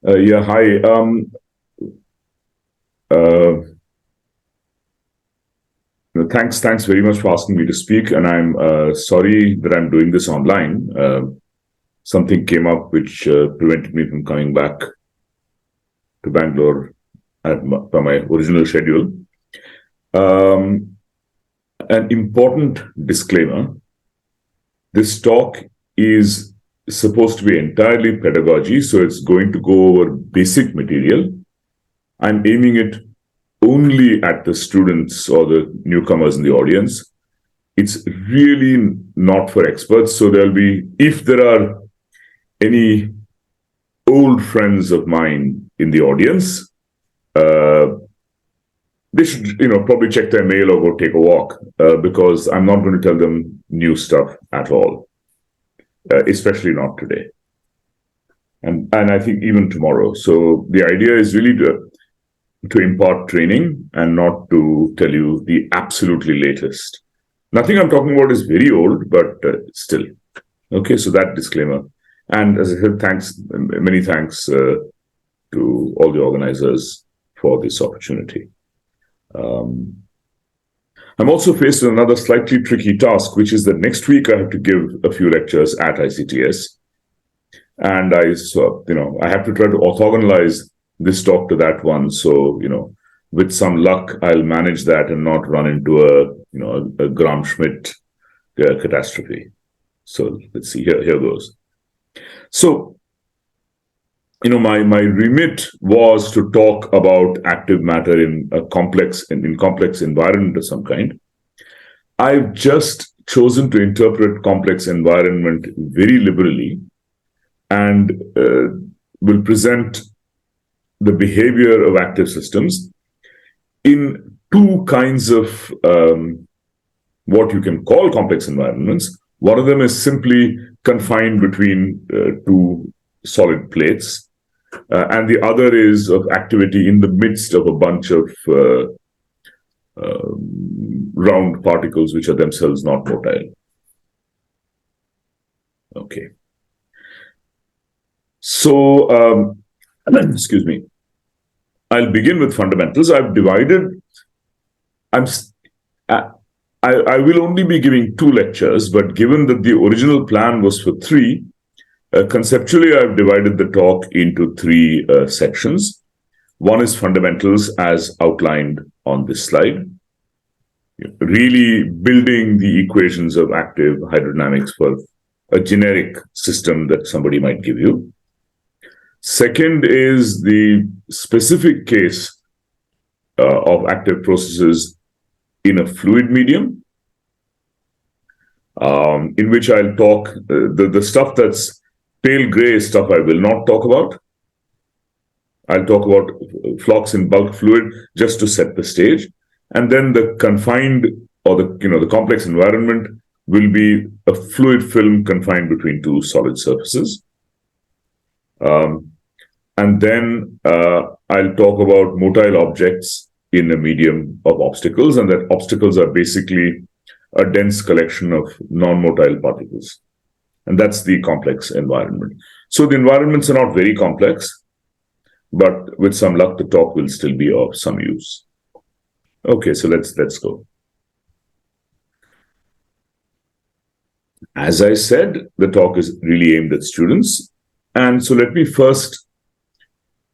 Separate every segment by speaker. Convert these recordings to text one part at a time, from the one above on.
Speaker 1: Yeah, hi. Uh, thanks very much for asking me to speak. And I'm sorry that I'm doing this online. Something came up which prevented me from coming back to Bangalore by my original schedule. Um, an important disclaimer: this talk is supposed to be entirely pedagogy, so it's going to go over basic material. I'm aiming it only at the students or the newcomers in the audience. It's really not for experts. So there'll be, if there are any old friends of mine in the audience, they should, probably check their mail or go take a walk because I'm not going to tell them new stuff at all, especially not today. And I think even tomorrow. So the idea is really to impart training and not to tell you the absolutely latest. Nothing I'm talking about is very old, but still. Okay, so that disclaimer. And as I said, many thanks to all the organizers for this opportunity. I'm also faced with another slightly tricky task, which is that next week I have to give a few lectures at ICTS. And I have to try to orthogonalize this talk to that one. So, with some luck, I'll manage that and not run into a Gram-Schmidt catastrophe. So let's see, here goes. So, my remit was to talk about active matter in a complex environment of some kind. I've just chosen to interpret complex environment very liberally and will present the behavior of active systems in two kinds of what you can call complex environments. One of them is simply confined between two solid plates, and the other is of activity in the midst of a bunch of round particles which are themselves not motile. Okay. So, excuse me. I'll begin with fundamentals. I've divided. I will only be giving 2 lectures, but given that the original plan was for 3, conceptually I've divided the talk into 3 sections. One is fundamentals as outlined on this slide, really building the equations of active hydrodynamics for a generic system that somebody might give you. Second is the specific case of active processes in a fluid medium, in which I'll talk, the stuff that's pale gray stuff I will not talk about. I'll talk about flux in bulk fluid just to set the stage. And then the confined or the complex environment will be a fluid film confined between 2 solid surfaces. And then I'll talk about motile objects in a medium of obstacles, and that obstacles are basically a dense collection of non-motile particles. And that's the complex environment. So the environments are not very complex, but with some luck, the talk will still be of some use. Okay, so let's go. As I said, the talk is really aimed at students. And so let me first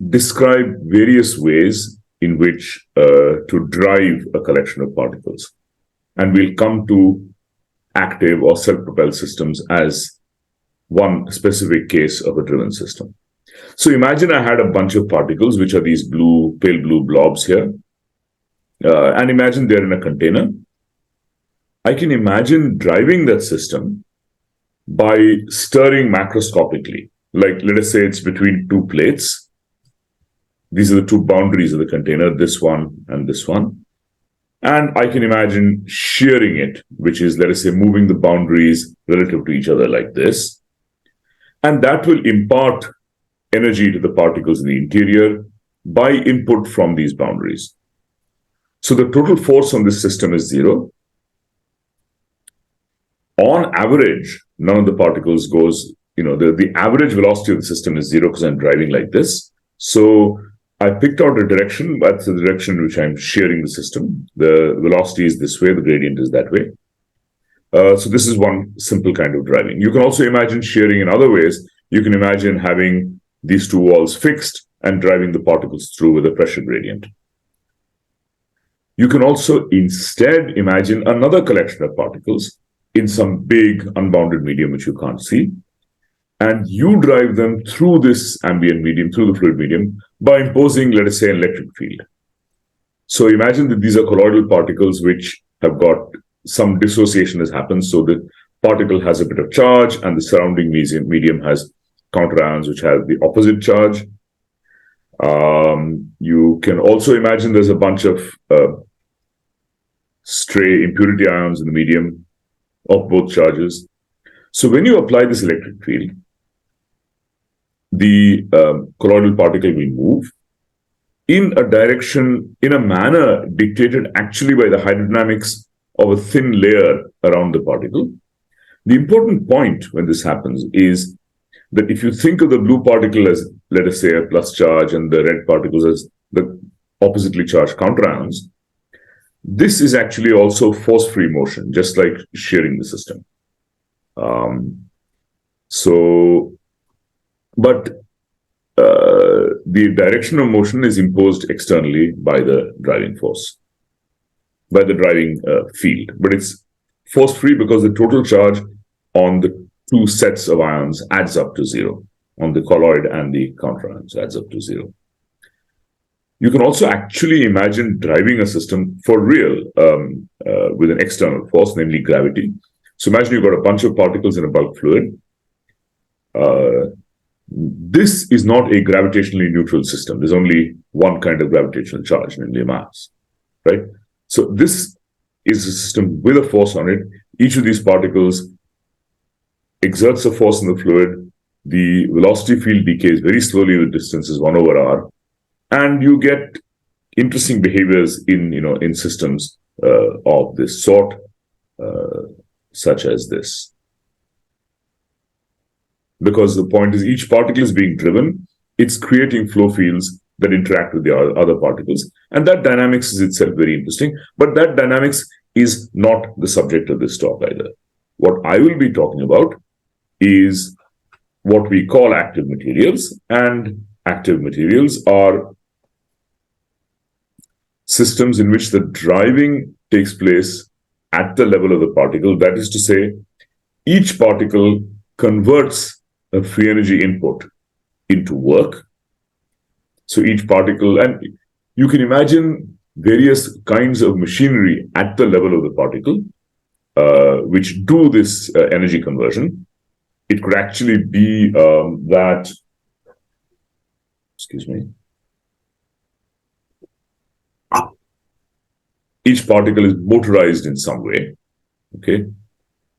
Speaker 1: describe various ways in which to drive a collection of particles. And we'll come to active or self-propelled systems as one specific case of a driven system. So imagine I had a bunch of particles, which are these pale blue blobs here. And imagine they're in a container. I can imagine driving that system by stirring macroscopically. Like, let us say it's between 2 plates. These are the 2 boundaries of the container, this one and this one. And I can imagine shearing it, which is, let us say, moving the boundaries relative to each other like this. And that will impart energy to the particles in the interior by input from these boundaries. So the total force on this system is 0. On average, none of the particles goes, the average velocity of the system is 0 because I'm driving like this. So I picked out a direction. That's the direction in which I'm shearing the system. The velocity is this way, the gradient is that way. So this is one simple kind of driving. You can also imagine shearing in other ways. You can imagine having these two walls fixed and driving the particles through with a pressure gradient. You can also instead imagine another collection of particles in some big unbounded medium which you can't see, and you drive them through this ambient medium, through the fluid medium, by imposing, let us say, an electric field. So imagine that these are colloidal particles which have got some dissociation has happened, so the particle has a bit of charge and the surrounding medium has counter-ions which have the opposite charge. You can also imagine there's a bunch of stray impurity ions in the medium of both charges. So when you apply this electric field, the colloidal particle will move in a direction, in a manner dictated actually by the hydrodynamics of a thin layer around the particle. The important point when this happens is that if you think of the blue particle as, let us say, a plus charge and the red particles as the oppositely charged counterions, this is actually also force-free motion, just like shearing the system. But the direction of motion is imposed externally by the driving force, by the driving field. But it's force-free because the total charge on the two sets of ions adds up to zero. On the colloid and the counterions adds up to zero. You can also actually imagine driving a system for real with an external force, namely gravity. So imagine you've got a bunch of particles in a bulk fluid. This is not a gravitationally neutral system. There's only one kind of gravitational charge, namely mass, right? So this is a system with a force on it. Each of these particles exerts a force in the fluid. The velocity field decays very slowly with distances 1 over r. And you get interesting behaviors in systems of this sort, such as this. Because the point is each particle is being driven, it's creating flow fields that interact with the other particles. And that dynamics is itself very interesting, but that dynamics is not the subject of this talk either. What I will be talking about is what we call active materials, and active materials are systems in which the driving takes place at the level of the particle. That is to say, each particle converts a free energy input into work. So each particle, and you can imagine various kinds of machinery at the level of the particle, which do this energy conversion. It could actually be that, each particle is motorized in some way, okay?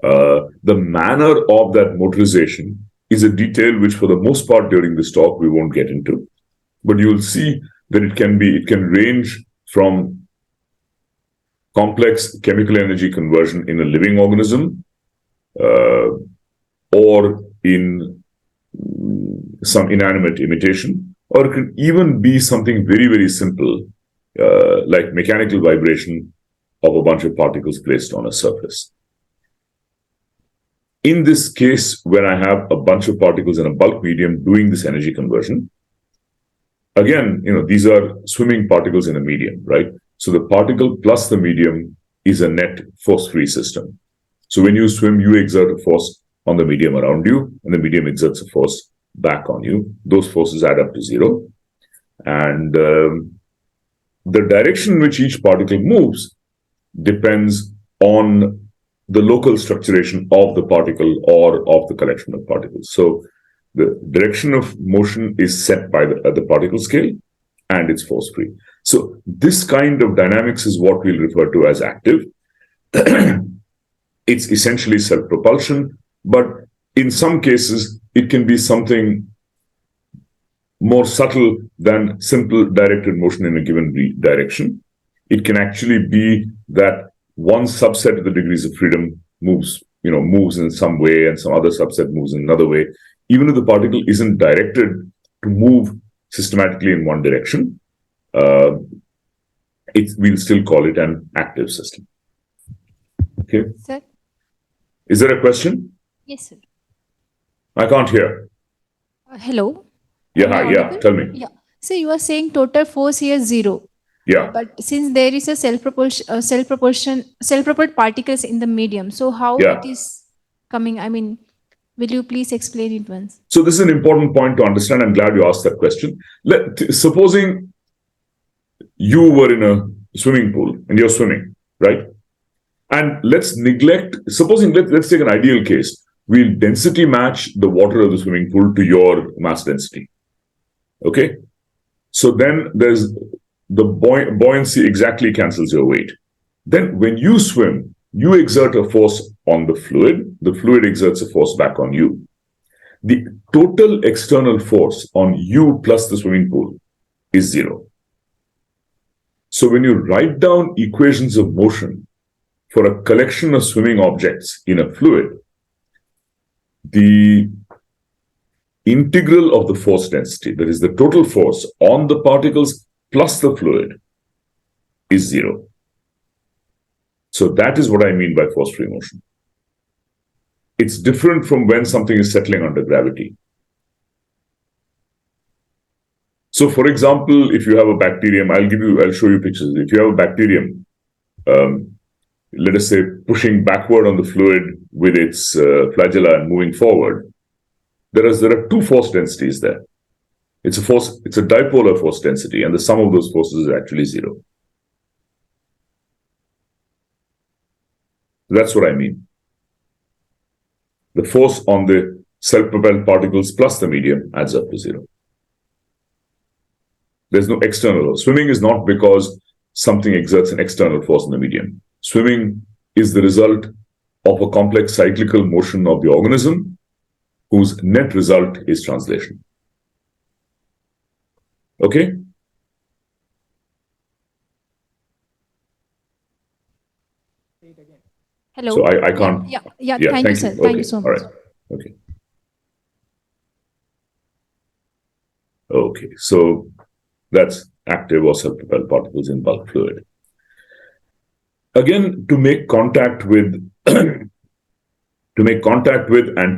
Speaker 1: The manner of that motorization is a detail which for the most part during this talk we won't get into, but you'll see that it can range from complex chemical energy conversion in a living organism, or in some inanimate imitation, or it can even be something very, very simple, like mechanical vibration of a bunch of particles placed on a surface. In this case, when I have a bunch of particles in a bulk medium doing this energy conversion, again, these are swimming particles in a medium, right? So the particle plus the medium is a net force-free system. So when you swim, you exert a force on the medium around you, and the medium exerts a force back on you. Those forces add up to zero. And the direction in which each particle moves depends on the local structuration of the particle or of the collection of particles. So the direction of motion is set by the particle scale, and it's force-free. So this kind of dynamics is what we'll refer to as active. It's essentially self-propulsion, but in some cases, it can be something more subtle than simple directed motion in a given direction. It can actually be that one subset of the degrees of freedom moves in some way, and some other subset moves in another way. Even if the particle isn't directed to move systematically in one direction, we'll still call it an active system. Okay.
Speaker 2: Sir?
Speaker 1: Is there a question?
Speaker 2: Yes, sir.
Speaker 1: I can't hear.
Speaker 2: Hello?
Speaker 1: Yeah, tell me.
Speaker 2: Yeah. So you are saying total force here is 0.
Speaker 1: Yeah.
Speaker 2: But since there is a self-propelled particles in the medium, so how it is coming? I mean, will you please explain it once?
Speaker 1: So this is an important point to understand. I'm glad you asked that question. Supposing you were in a swimming pool and you're swimming, right? And let's take an ideal case. We'll density match the water of the swimming pool to your mass density. Okay? So then there's the buoyancy exactly cancels your weight. Then when you swim, you exert a force on the fluid exerts a force back on you. The total external force on you plus the swimming pool is 0. So when you write down equations of motion for a collection of swimming objects in a fluid, the integral of the force density, that is the total force on the particles plus the fluid, is 0. So that is what I mean by force-free motion. It's different from when something is settling under gravity. So for example, if you have a bacterium, I'll show you pictures. If you have a bacterium, let us say pushing backward on the fluid with its flagella and moving forward, there are 2 force densities there. It's a dipolar force density, and the sum of those forces is actually 0. That's what I mean. The force on the self-propelled particles plus the medium adds up to 0. There's no external. Swimming is not because something exerts an external force in the medium. Swimming is the result of a complex cyclical motion of the organism, whose net result is translation. Okay?
Speaker 2: Hello.
Speaker 1: So I can't.
Speaker 2: Yeah. Thank you, sir.
Speaker 1: Okay.
Speaker 2: Thank you so much.
Speaker 1: All right. Okay. Okay. So that's active or self-propelled particles in bulk fluid. Again, to make contact with and to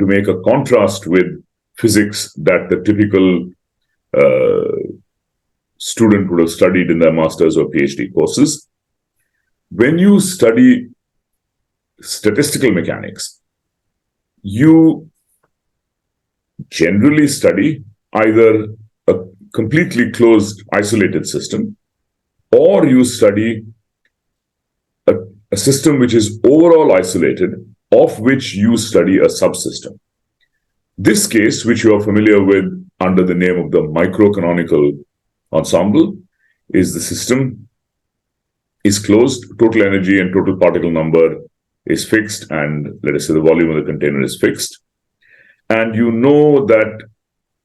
Speaker 1: make a contrast with physics that the typical student would have studied in their master's or PhD courses. When you study statistical mechanics, you generally study either a completely closed, isolated system, or you study a system which is overall isolated, of which you study a subsystem. This case, which you are familiar with under the name of the microcanonical ensemble, is the system is closed, total energy and total particle number is fixed, and let us say the volume of the container is fixed. And you know that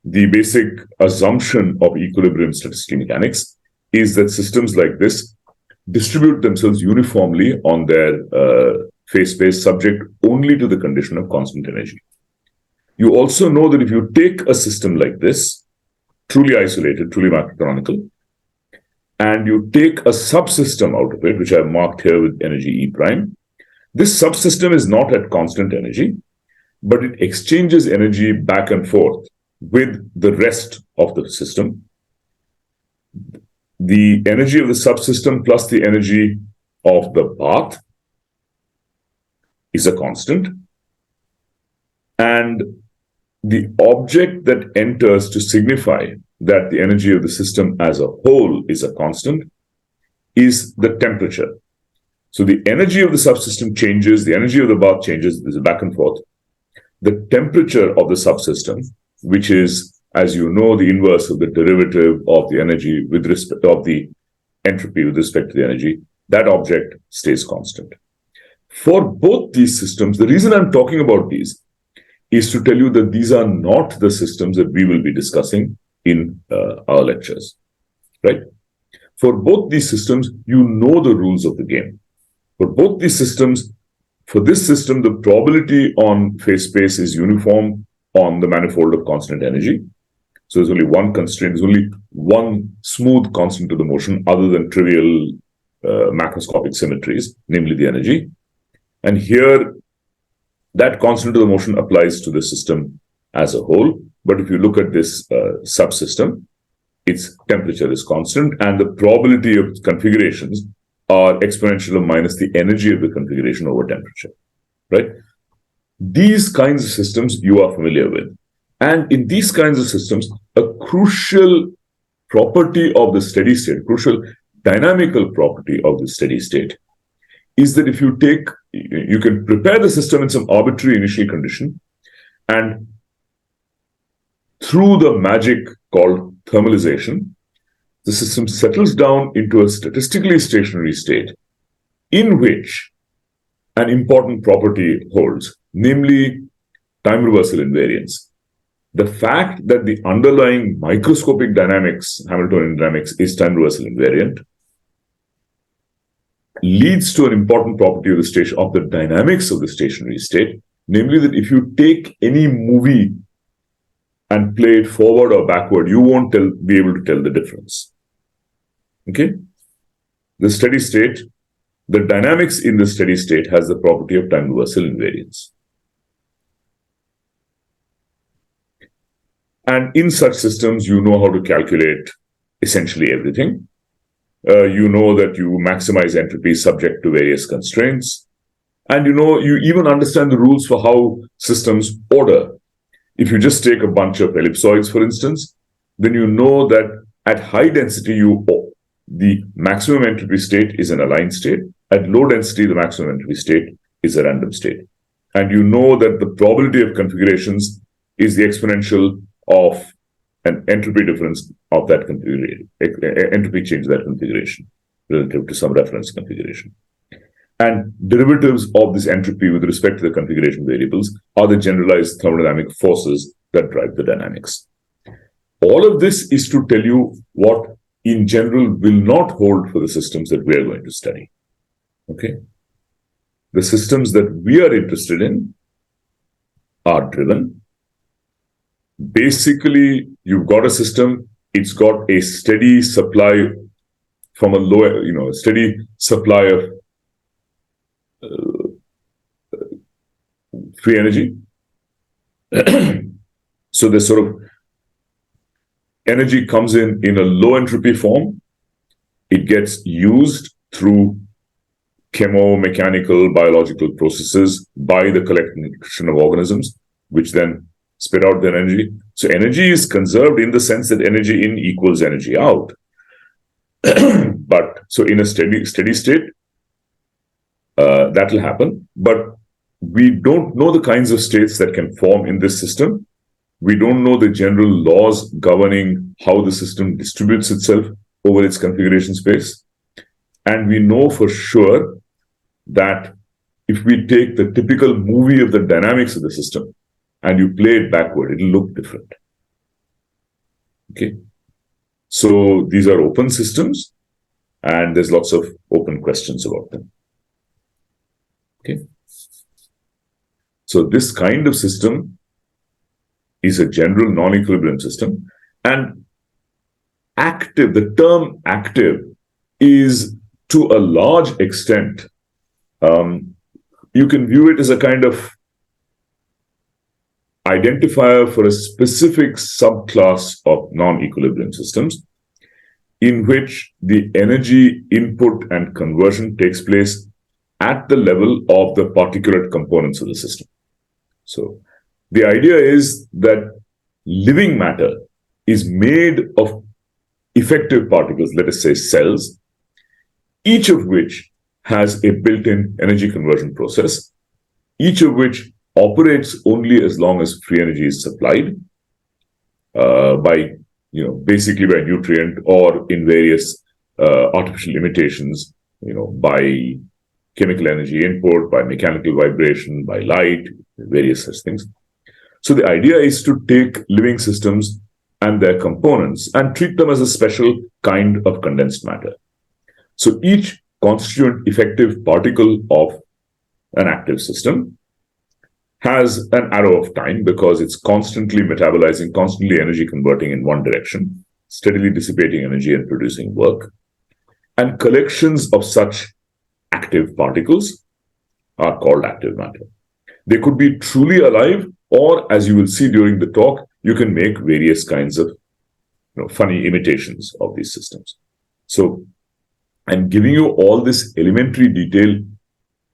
Speaker 1: the basic assumption of equilibrium statistical mechanics is that systems like this distribute themselves uniformly on their phase space, subject only to the condition of constant energy. You also know that if you take a system like this, truly isolated, truly macrocanonical, and you take a subsystem out of it, which I've marked here with energy E prime, this subsystem is not at constant energy, but it exchanges energy back and forth with the rest of the system. The energy of the subsystem plus the energy of the bath is a constant. And the object that enters to signify that the energy of the system as a whole is a constant is the temperature. So the energy of the subsystem changes, the energy of the bath changes, there's a back and forth. The temperature of the subsystem, which is, as you know, the inverse of the derivative of the energy with respect of the entropy with respect to the energy, that object stays constant. For both these systems, the reason I'm talking about these is to tell you that these are not the systems that we will be discussing in our lectures, right? For both these systems, you know the rules of the game. For both these systems, for this system, the probability on phase space is uniform on the manifold of constant energy. So there's only one constraint, there's only one smooth constant to the motion other than trivial macroscopic symmetries, namely the energy. And here, that constant to the motion applies to the system as a whole. But if you look at this subsystem, its temperature is constant and the probability of configurations are exponential of minus the energy of the configuration over temperature, right? These kinds of systems you are familiar with. And in these kinds of systems, a crucial property of the steady state, crucial dynamical property of the steady state is that if you can prepare the system in some arbitrary initial condition, and through the magic called thermalization, the system settles down into a statistically stationary state in which an important property holds, namely time reversal invariance. The fact that the underlying microscopic dynamics, Hamiltonian dynamics, is time reversal invariant leads to an important property of the dynamics of the stationary state, namely that if you take any movie and play it forward or backward, you won't be able to tell the difference. Okay? The steady state, the dynamics in the steady state has the property of time reversal invariance. And in such systems, you know how to calculate essentially everything. You know that you maximize entropy subject to various constraints. And you even understand the rules for how systems order. If you just take a bunch of ellipsoids, for instance, then you know that at high density, the maximum entropy state is an aligned state. At low density, the maximum entropy state is a random state. And you know that the probability of configurations is the exponential of an entropy difference of that configuration, entropy change of that configuration relative to some reference configuration. And derivatives of this entropy with respect to the configuration variables are the generalized thermodynamic forces that drive the dynamics. All of this is to tell you what in general will not hold for the systems that we are going to study. Okay? The systems that we are interested in are driven. Basically, you've got a system, it's got a steady supply from a steady supply of free energy. So this sort of energy comes in a low entropy form. It gets used through chemo-mechanical, biological processes by the collection of organisms, which then spit out their energy. So energy is conserved in the sense that energy in equals energy out. But so in a steady state, that will happen. But we don't know the kinds of states that can form in this system. We don't know the general laws governing how the system distributes itself over its configuration space. And we know for sure that if we take the typical movie of the dynamics of the system and you play it backward, it'll look different. Okay. So these are open systems and there's lots of open questions about them. Okay. So this kind of system is a general non-equilibrium system, and active, the term active is to a large extent, you can view it as a kind of identifier for a specific subclass of non-equilibrium systems in which the energy input and conversion takes place at the level of the particulate components of the system. So the idea is that living matter is made of effective particles, let us say cells, each of which has a built-in energy conversion process, each of which operates only as long as free energy is supplied basically by nutrient or in various artificial imitations, by chemical energy input, by mechanical vibration, by light, various such things. So the idea is to take living systems and their components and treat them as a special kind of condensed matter. So each constituent effective particle of an active system has an arrow of time because it's constantly metabolizing, constantly energy converting in one direction, steadily dissipating energy and producing work. And collections of such active particles are called active matter. They could be truly alive, or as you will see during the talk, you can make various kinds of funny imitations of these systems. So I'm giving you all this elementary detail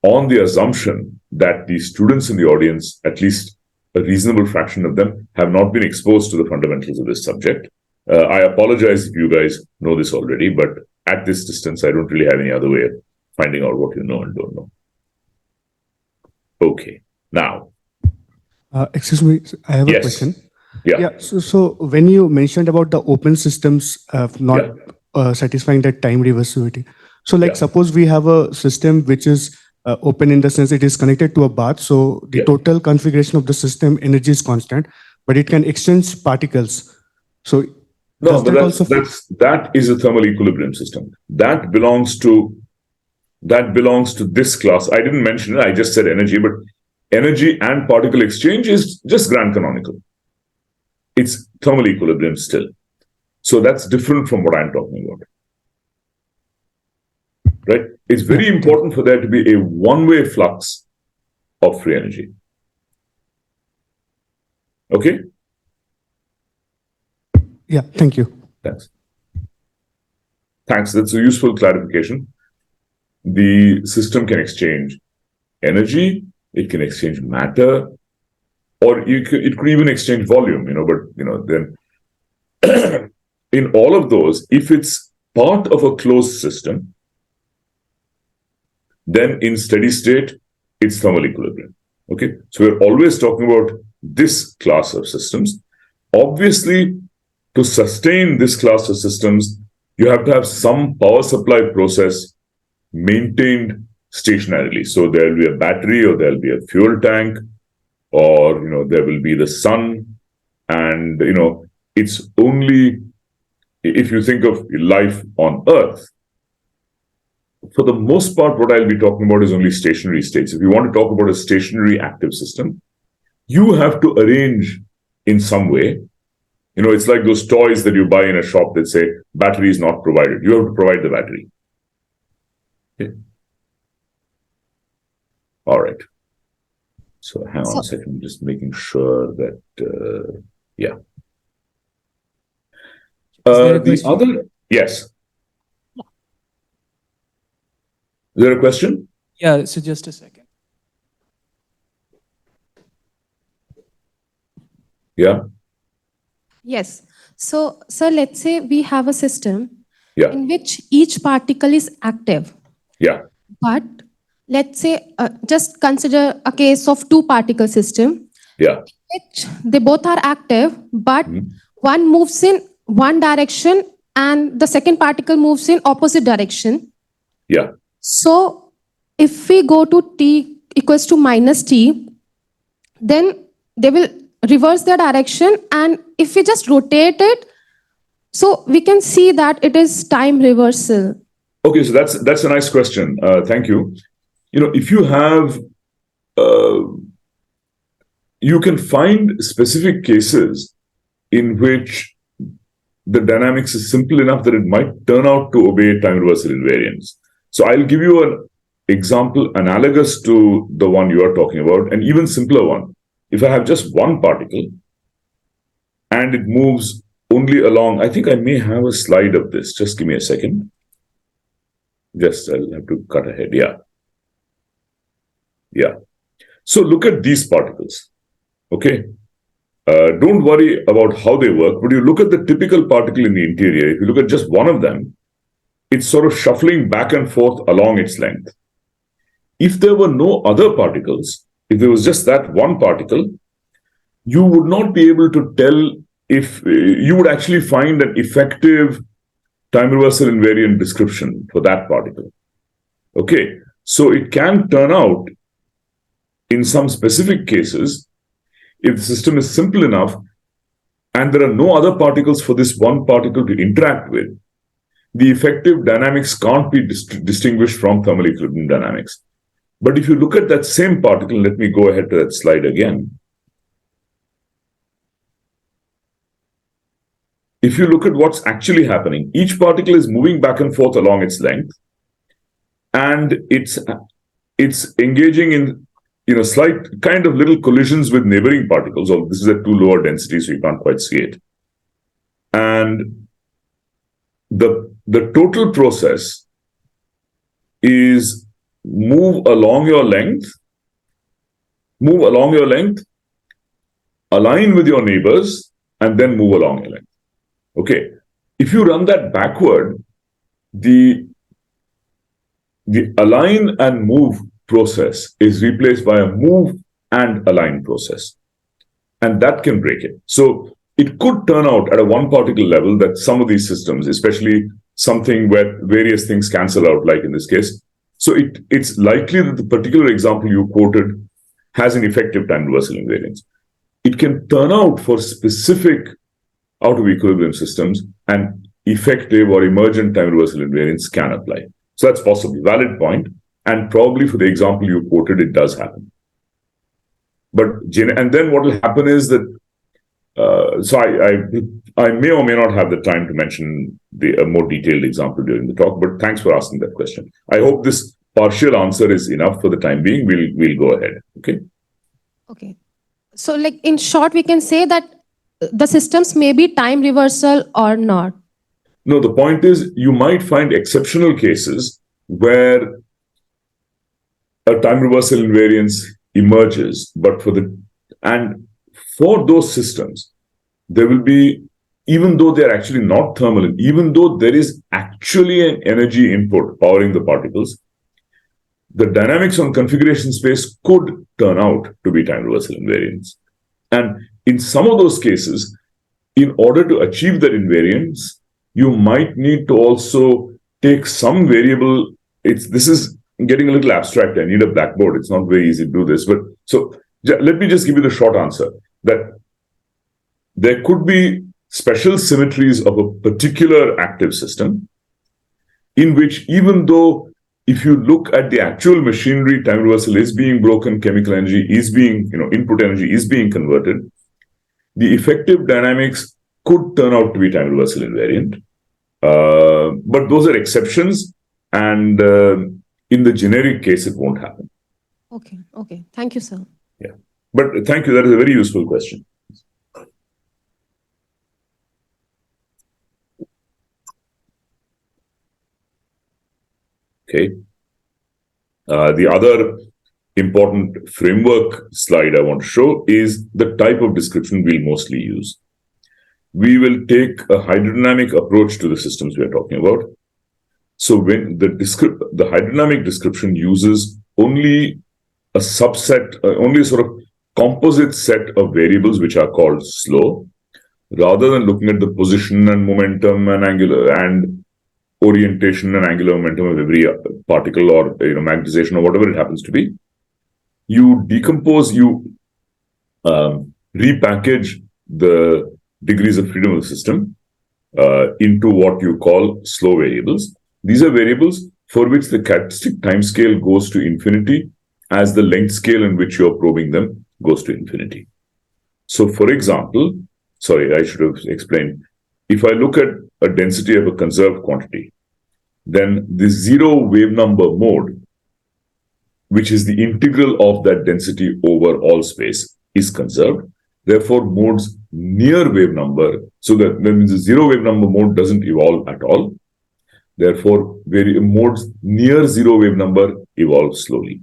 Speaker 1: on the assumption that the students in the audience, at least a reasonable fraction of them, have not been exposed to the fundamentals of this subject. I apologize if you guys know this already, but at this distance, I don't really have any other way of finding out what you know and don't know. Okay, now.
Speaker 3: Excuse me, I have a question.
Speaker 1: Yeah.
Speaker 3: So when you mentioned about the open systems not satisfying that time reversibility, so suppose we have a system which is open in the sense it is connected to a bath, so the total configuration of the system energy is constant, but it can exchange particles. So
Speaker 1: no, but that is a thermal equilibrium system. That belongs to this class. I didn't mention it, I just said energy, but energy and particle exchange is just grand canonical. It's thermal equilibrium still. So that's different from what I'm talking about. Right? It's very important for there to be a one-way flux of free energy. Okay?
Speaker 3: Yeah, thank you.
Speaker 1: Thanks. That's a useful clarification. The system can exchange energy, it can exchange matter, or it could even exchange volume, but then in all of those, if it's part of a closed system, then in steady state, it's thermal equilibrium. Okay, so we're always talking about this class of systems. Obviously, to sustain this class of systems, you have to have some power supply process maintained stationarily. So there will be a battery, or there will be a fuel tank, or there will be the sun, and it's only if you think of life on Earth. For the most part, what I'll be talking about is only stationary states. If you want to talk about a stationary active system, you have to arrange in some way. It's like those toys that you buy in a shop that say battery is not provided. You have to provide the battery. Okay. All right. So hang on a second, just making sure that, The other, yes. Is there a question?
Speaker 4: Yeah, so just a second.
Speaker 1: Yeah.
Speaker 2: Yes. So let's say we have a system
Speaker 1: in
Speaker 2: which each particle is active.
Speaker 1: Yeah.
Speaker 2: But let's say, just consider a case of two particle system.
Speaker 1: Yeah.
Speaker 2: Which they both are active, but one moves in one direction and the second particle moves in opposite direction.
Speaker 1: Yeah.
Speaker 2: So if we go to t equals to minus t, then they will reverse their direction, and if we just rotate it, so we can see that it is time reversal.
Speaker 1: Okay, so that's a nice question. Thank you. If you have, you can find specific cases in which the dynamics is simple enough that it might turn out to obey time reversal invariance. So I'll give you an example analogous to the one you are talking about, an even simpler one. If I have just one particle and it moves only along, I think I may have a slide of this. Just give me a second. I'll have to cut ahead. Yeah. So look at these particles. Okay. Don't worry about how they work, but you look at the typical particle in the interior. If you look at just one of them, it's sort of shuffling back and forth along its length. If there were no other particles, if there was just that one particle, you would not be able to tell if you would actually find an effective time reversal invariant description for that particle. Okay, so it can turn out in some specific cases, if the system is simple enough and there are no other particles for this one particle to interact with, the effective dynamics can't be distinguished from thermal equilibrium dynamics. But if you look at that same particle, let me go ahead to that slide again. If you look at what's actually happening, each particle is moving back and forth along its length, and it's engaging in slight kind of little collisions with neighboring particles. Although this is at too lower density, so you can't quite see it. And the total process is move along your length, align with your neighbors, and then move along your length. Okay. If you run that backward, the align and move process is replaced by a move and align process. And that can break it. So it could turn out at a one particle level that some of these systems, especially something where various things cancel out, like in this case. So it's likely that the particular example you quoted has an effective time reversal invariance. It can turn out for specific out of equilibrium systems, and effective or emergent time reversal invariance can apply. So that's possible, valid point, and probably for the example you quoted, it does happen. And then what will happen is that, so I may or may not have the time to mention a more detailed example during the talk, but thanks for asking that question. I hope this partial answer is enough for the time being. We'll go ahead. Okay.
Speaker 2: Okay. So like in short, we can say that the systems may be time reversal or not.
Speaker 1: No, the point is you might find exceptional cases where a time reversal invariance emerges, but for those systems, there will be, even though they're actually not thermal, even though there is actually an energy input powering the particles, the dynamics on configuration space could turn out to be time reversal invariance. And in some of those cases, in order to achieve that invariance, you might need to also take some variable. This is getting a little abstract. I need a blackboard. It's not very easy to do this. But so let me just give you the short answer that there could be special symmetries of a particular active system in which, even though if you look at the actual machinery, time reversal is being broken, chemical energy is being, input energy is being converted, the effective dynamics could turn out to be time reversal invariant. But those are exceptions, and in the generic case, it won't happen.
Speaker 2: Okay. Thank you, sir.
Speaker 1: Yeah. But thank you. That is a very useful question. Okay. The other important framework slide I want to show is the type of description we'll mostly use. We will take a hydrodynamic approach to the systems we are talking about. So when the hydrodynamic description uses only a subset, only a sort of composite set of variables which are called slow, rather than looking at the position and momentum and angular and orientation and angular momentum of every particle or magnetization or whatever it happens to be. You decompose, repackage the degrees of freedom of the system into what you call slow variables. These are variables for which the characteristic time scale goes to infinity as the length scale in which you're probing them goes to infinity. So for example, sorry, I should have explained. If I look at a density of a conserved quantity, then the zero wave number mode, which is the integral of that density over all space, is conserved. Therefore, modes near wave number, so that means the zero wave number mode doesn't evolve at all. Therefore, modes near zero wave number evolve slowly.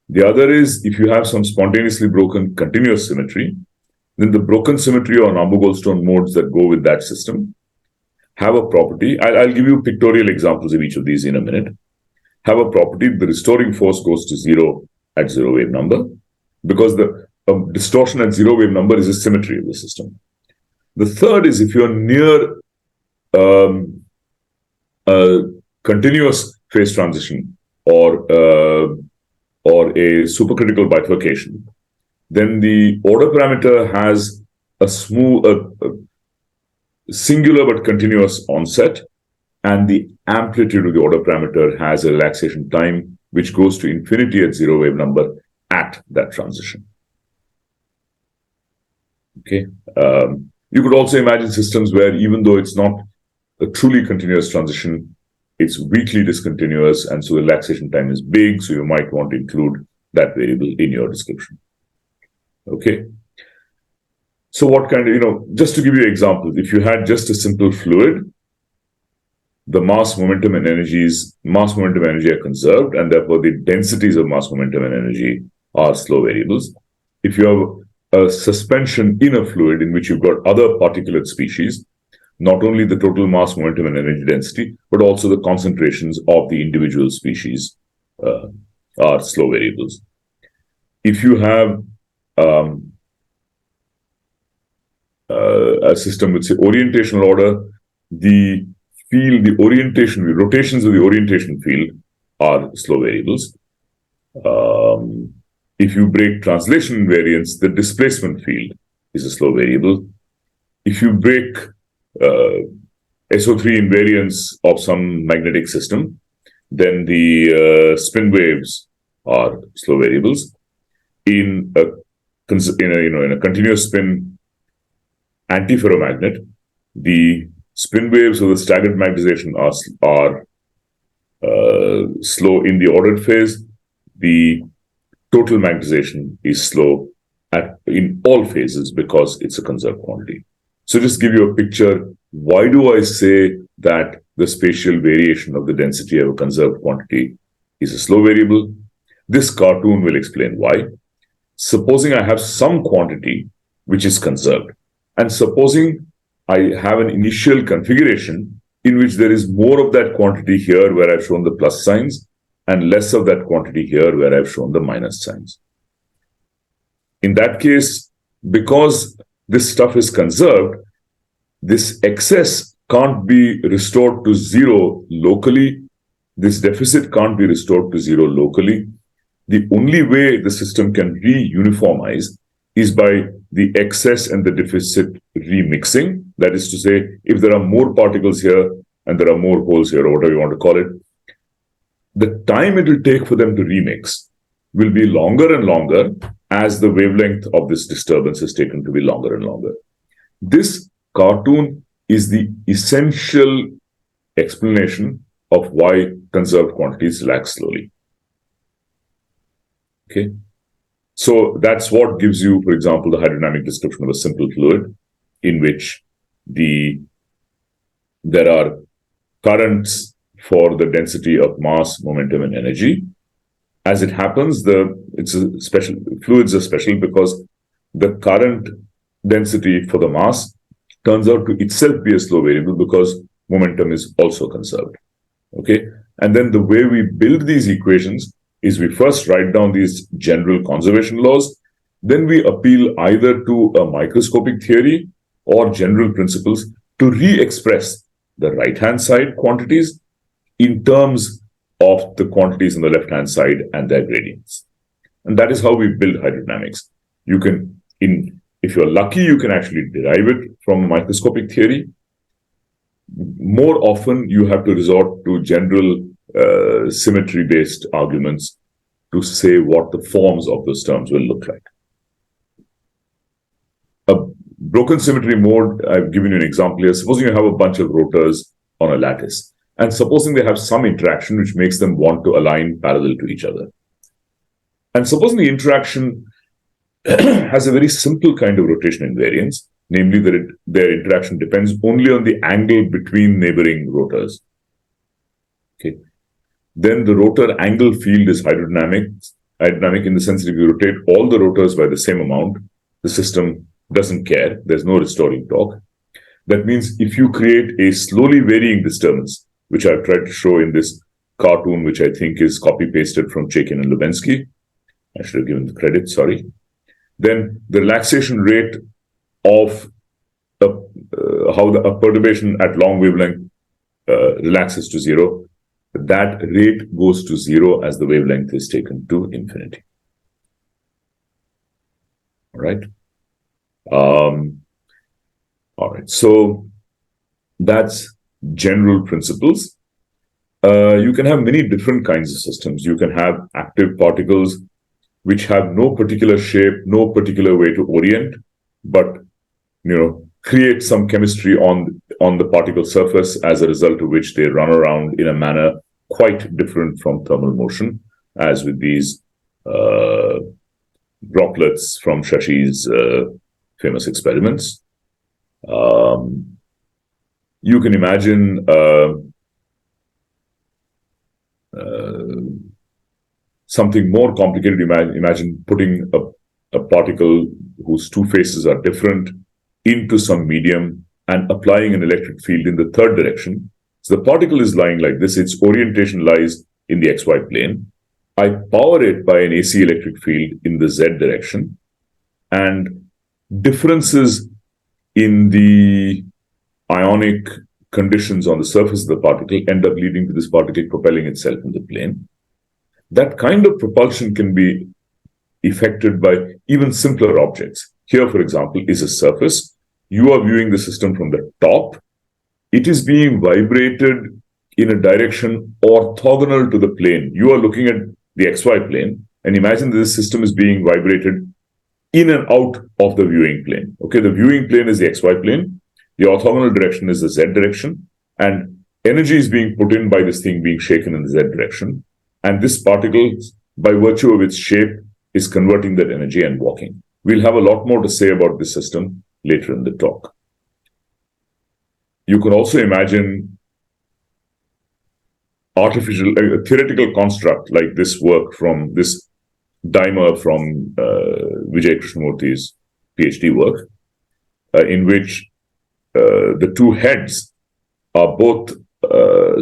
Speaker 1: The other is, if you have some spontaneously broken continuous symmetry, then the broken symmetry or Nabu-Goldstone modes that go with that system have a property. I'll give you pictorial examples of each of these in a minute. Have a property, the restoring force goes to zero at zero wave number, because the distortion at zero wave number is a symmetry of the system. The third is if you're near a continuous phase transition or a supercritical bifurcation, then the order parameter has a singular but continuous onset, and the amplitude of the order parameter has a relaxation time which goes to infinity at zero wave number at that transition. Okay. You could also imagine systems where, even though it's not a truly continuous transition, it's weakly discontinuous, and so the relaxation time is big, so you might want to include that variable in your description. Okay. So what kind of, just to give you examples, if you had just a simple fluid, the mass, momentum, and energy are conserved, and therefore the densities of mass, momentum, and energy are slow variables. If you have a suspension in a fluid in which you've got other particulate species, not only the total mass, momentum, and energy density, but also the concentrations of the individual species are slow variables. If you have a system with, say, orientational order, the field, the orientation, the rotations of the orientation field are slow variables. If you break translation invariance, the displacement field is a slow variable. If you break SO3 invariance of some magnetic system, then the spin waves are slow variables. In a continuous spin antiferromagnet, the spin waves of the staggered magnetization are slow in the ordered phase. The total magnetization is slow in all phases because it's a conserved quantity. So just give you a picture, why do I say that the spatial variation of the density of a conserved quantity is a slow variable? This cartoon will explain why. Supposing I have some quantity which is conserved, and supposing I have an initial configuration in which there is more of that quantity here where I've shown the plus signs and less of that quantity here where I've shown the minus signs. In that case, because this stuff is conserved, this excess can't be restored to zero locally. This deficit can't be restored to zero locally. The only way the system can re-uniformize is by the excess and the deficit remixing. That is to say, if there are more particles here and there are more holes here, or whatever you want to call it, the time it will take for them to remix will be longer and longer as the wavelength of this disturbance is taken to be longer and longer. This cartoon is the essential explanation of why conserved quantities relax slowly. Okay. So that's what gives you, for example, the hydrodynamic description of a simple fluid in which there are currents for the density of mass, momentum, and energy. As it happens, fluids are special because the current density for the mass turns out to itself be a slow variable because momentum is also conserved. Okay, and then the way we build these equations is we first write down these general conservation laws, then we appeal either to a microscopic theory or general principles to re-express the right-hand side quantities in terms of the quantities on the left-hand side and their gradients. And that is how we build hydrodynamics. You can, if you're lucky, you can actually derive it from microscopic theory. More often, you have to resort to general symmetry-based arguments to say what the forms of those terms will look like. A broken symmetry mode, I've given you an example here. Supposing you have a bunch of rotors on a lattice, and supposing they have some interaction which makes them want to align parallel to each other. And supposing the interaction has a very simple kind of rotation invariance, namely that their interaction depends only on the angle between neighboring rotors. Okay. Then the rotor angle field is hydrodynamic in the sense that if you rotate all the rotors by the same amount, the system doesn't care. There's no restoring torque. That means if you create a slowly varying disturbance, which I've tried to show in this cartoon, which I think is copy-pasted from Chaikin and Lubensky, I should have given the credit, sorry. Then the relaxation rate of how a perturbation at long wavelength relaxes to zero, that rate goes to zero as the wavelength is taken to infinity. All right. All right. So that's general principles. You can have many different kinds of systems. You can have active particles which have no particular shape, no particular way to orient, but create some chemistry on the particle surface, as a result of which they run around in a manner quite different from thermal motion, as with these droplets from Shashi's famous experiments. You can imagine something more complicated. Imagine putting a particle whose two faces are different into some medium and applying an electric field in the third direction. So the particle is lying like this. Its orientation lies in the XY plane. I power it by an AC electric field in the Z direction, and differences in the ionic conditions on the surface of the particle end up leading to this particle propelling itself in the plane. That kind of propulsion can be effected by even simpler objects. Here, for example, is a surface. You are viewing the system from the top. It is being vibrated in a direction orthogonal to the plane. You are looking at the XY plane, and imagine that this system is being vibrated in and out of the viewing plane. Okay, the viewing plane is the XY plane. The orthogonal direction is the Z direction, and energy is being put in by this thing being shaken in the Z direction. And this particle, by virtue of its shape, is converting that energy and walking. We'll have a lot more to say about this system later in the talk. You can also imagine a theoretical construct like this work from this dimer from Vijay Krishnamurthy's PhD work, in which the two heads are both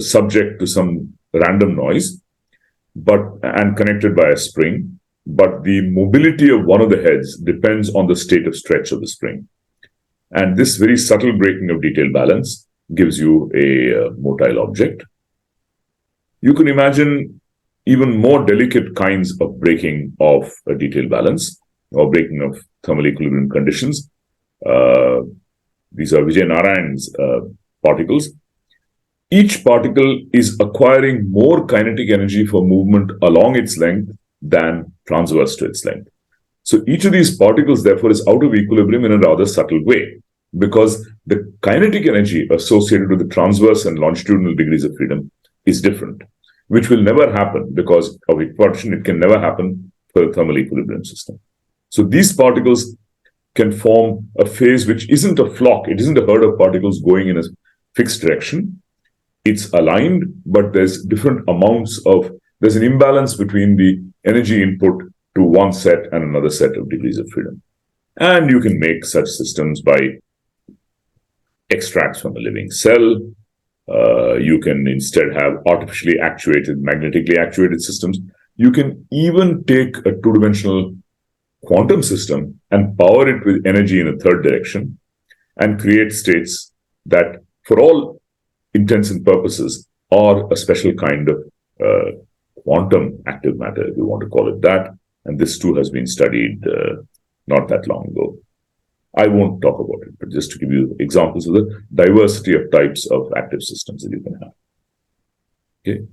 Speaker 1: subject to some random noise, and connected by a spring, but the mobility of one of the heads depends on the state of stretch of the spring. And this very subtle breaking of detail balance gives you a motile object. You can imagine even more delicate kinds of breaking of a detail balance or breaking of thermal equilibrium conditions. These are Vijay Narayan's particles. Each particle is acquiring more kinetic energy for movement along its length than transverse to its length. So each of these particles, therefore, is out of equilibrium in a rather subtle way, because the kinetic energy associated with the transverse and longitudinal degrees of freedom is different, which will never happen because of equation. It can never happen for a thermal equilibrium system. So these particles can form a phase which isn't a flock. It isn't a herd of particles going in a fixed direction. It's aligned, but there's different amounts there's an imbalance between the energy input to one set and another set of degrees of freedom. And you can make such systems by extracts from a living cell. You can instead have artificially actuated, magnetically actuated systems. You can even take a two-dimensional quantum system and power it with energy in a third direction and create states that, for all intents and purposes, are a special kind of quantum active matter, if you want to call it that. And this too has been studied not that long ago. I won't talk about it, but just to give you examples of the diversity of types of active systems that you can have. Okay.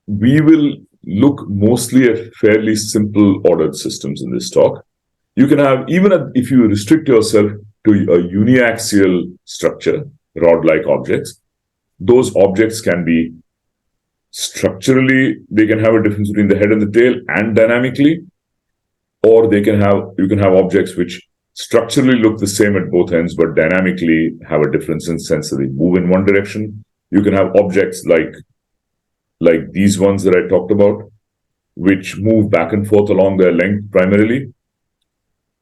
Speaker 1: We will look mostly at fairly simple ordered systems in this talk. You can have, even if you restrict yourself to a uniaxial structure, rod-like objects, those objects can be structurally, they can have a difference between the head and the tail, and dynamically, or you can have objects which structurally look the same at both ends, but dynamically have a difference in the sense that they move in one direction. You can have objects like these ones that I talked about, which move back and forth along their length primarily.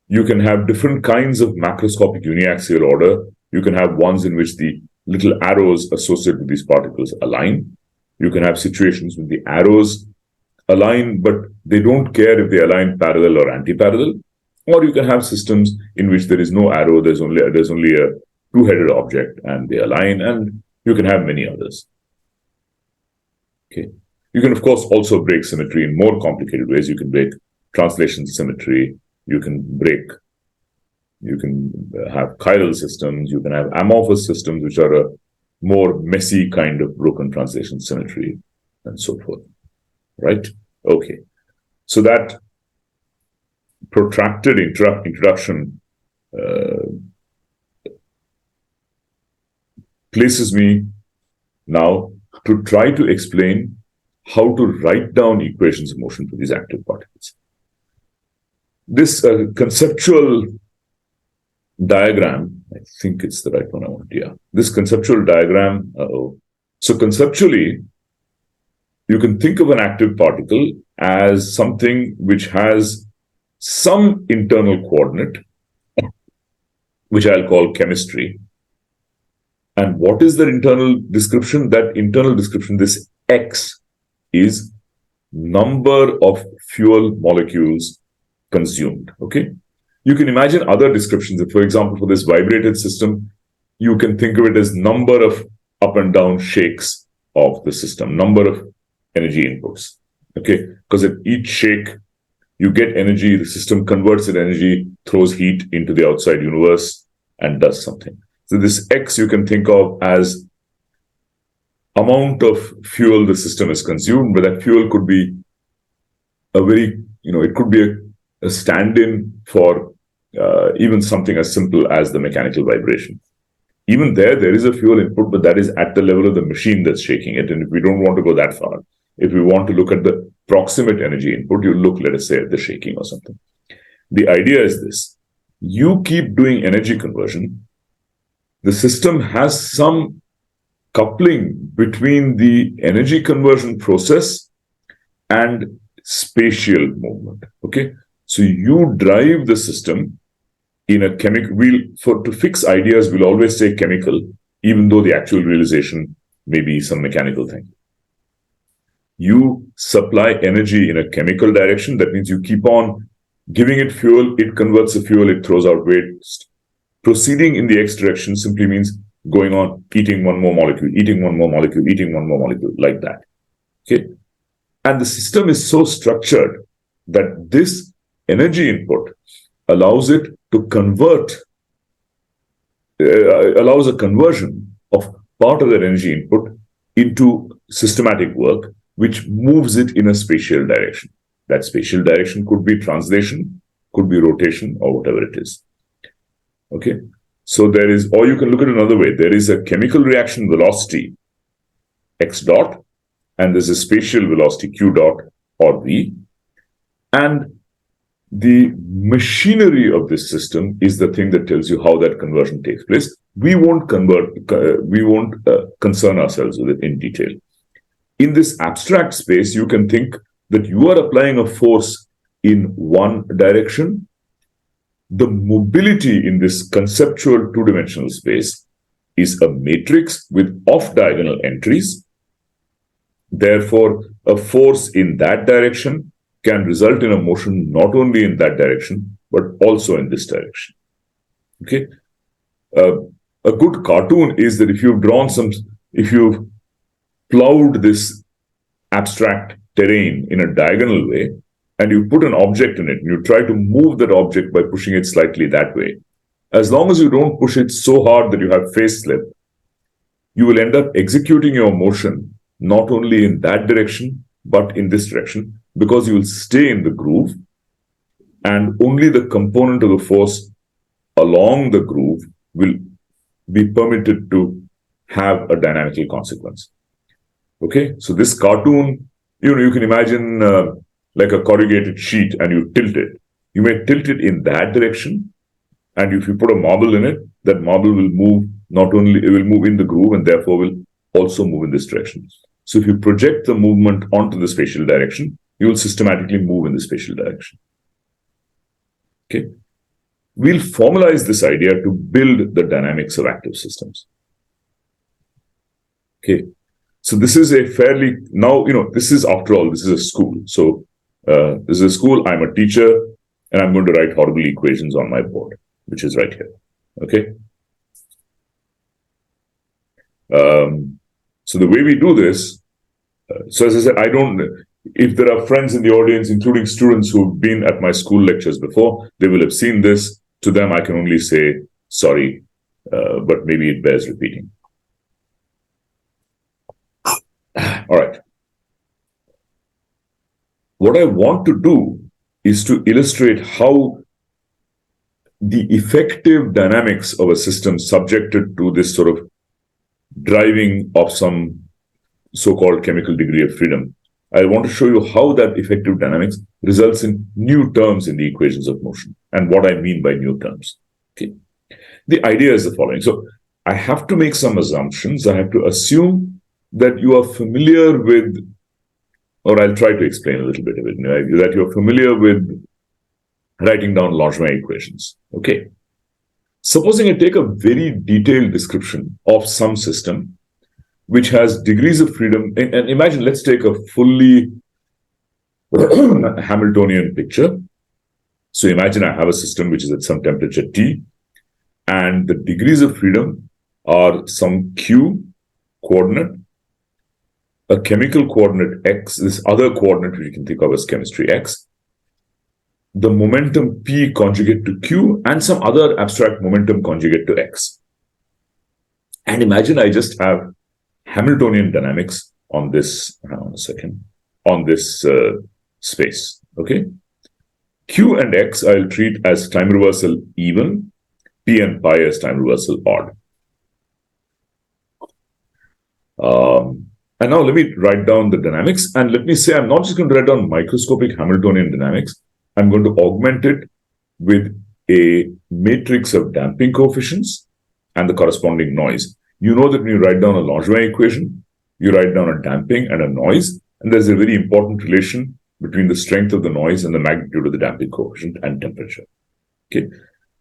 Speaker 1: You can have different kinds of macroscopic uniaxial order. You can have ones in which the little arrows associated with these particles align. You can have situations with the arrows align, but they don't care if they align parallel or anti-parallel. Or you can have systems in which there is no arrow, there's only a two-headed object, and they align, and you can have many others. Okay. You can, of course, also break symmetry in more complicated ways. You can break translation symmetry. You can break You can have chiral systems. You can have amorphous systems, which are a more messy kind of broken translation symmetry, and so forth. Right? Okay. So that protracted introduction places me now to try to explain how to write down equations of motion for these active particles. This conceptual diagram, I think it's the right one I want, yeah. This conceptual diagram, so conceptually, you can think of an active particle as something which has some internal coordinate, which I'll call chemistry. And what is the internal description? That internal description, this X, is number of fuel molecules consumed, okay? You can imagine other descriptions. For example, for this vibrated system, you can think of it as number of up and down shakes of the system, number of energy inputs, okay? Because at each shake, you get energy, the system converts that energy, throws heat into the outside universe, and does something. So this X you can think of as amount of fuel the system has consumed, but that fuel could be a very, it could be a stand-in for even something as simple as the mechanical vibration. Even there is a fuel input, but that is at the level of the machine that's shaking it. And if we don't want to go that far, if we want to look at the proximate energy input, you look, let us say, at the shaking or something. The idea is this: you keep doing energy conversion. The system has some coupling between the energy conversion process and spatial movement. Okay, so you drive the system in a chemical. To fix ideas, we'll always say chemical, even though the actual realization may be some mechanical thing. You supply energy in a chemical direction. That means you keep on giving it fuel. It converts the fuel. It throws out waste. Proceeding in the X direction simply means going on, eating one more molecule, eating one more molecule, eating one more molecule, like that. Okay, and the system is so structured that this energy input allows it to convert, allows a conversion of part of that energy input into systematic work, which moves it in a spatial direction. That spatial direction could be translation, could be rotation, or whatever it is. Okay, so there is, or you can look at it another way. There is a chemical reaction velocity, x dot, and there's a spatial velocity, q dot, or v. And the machinery of this system is the thing that tells you how that conversion takes place. We won't concern ourselves with it in detail. In this abstract space, you can think that you are applying a force in one direction. The mobility in this conceptual two-dimensional space is a matrix with off-diagonal entries. Therefore, a force in that direction can result in a motion not only in that direction, but also in this direction. Okay? A good cartoon is that if you've plowed this abstract terrain in a diagonal way, and you put an object in it, and you try to move that object by pushing it slightly that way, as long as you don't push it so hard that you have face slip, you will end up executing your motion not only in that direction, but in this direction, because you will stay in the groove, and only the component of the force along the groove will be permitted to have a dynamical consequence. Okay, so this cartoon, you can imagine like a corrugated sheet, and you tilt it. You may tilt it in that direction, and if you put a marble in it, that marble will move, not only it will move in the groove, and therefore will also move in this direction. So if you project the movement onto the spatial direction, you will systematically move in the spatial direction. Okay, we'll formalize this idea to build the dynamics of active systems. Okay, so this is a fairly, now, this is, after all, this is a school. So this is a school, I'm a teacher, and I'm going to write horrible equations on my board, which is right here. Okay. So the way we do this, so as I said, if there are friends in the audience, including students who've been at my school lectures before, they will have seen this. to them, I can only say sorry, but maybe it bears repeating. All right. What I want to do is to illustrate how the effective dynamics of a system subjected to this sort of driving of some so-called chemical degree of freedom. I want to show you how that effective dynamics results in new terms in the equations of motion and what I mean by new terms. Okay. The idea is the following. So I have to make some assumptions. I have to assume that you are familiar with, or I'll try to explain a little bit of it, that you're familiar with writing down Ramaswamy equations. Okay. Supposing I take a very detailed description of some system which has degrees of freedom, and imagine, let's take a fully Hamiltonian picture. So imagine I have a system which is at some temperature T, and the degrees of freedom are some Q coordinate, a chemical coordinate X, this other coordinate which you can think of as chemistry X, the momentum P conjugate to Q, and some other abstract momentum conjugate to X. And imagine I just have Hamiltonian dynamics on this, on this space, okay? Q and X I'll treat as time reversal even, P and pi as time reversal odd. And now let me write down the dynamics, and let me say I'm not just going to write down microscopic Hamiltonian dynamics, I'm going to augment it with a matrix of damping coefficients and the corresponding noise. You know that when you write down a Ramaswamy equation, you write down a damping and a noise, and there's a very important relation between the strength of the noise and the magnitude of the damping coefficient and temperature. Okay.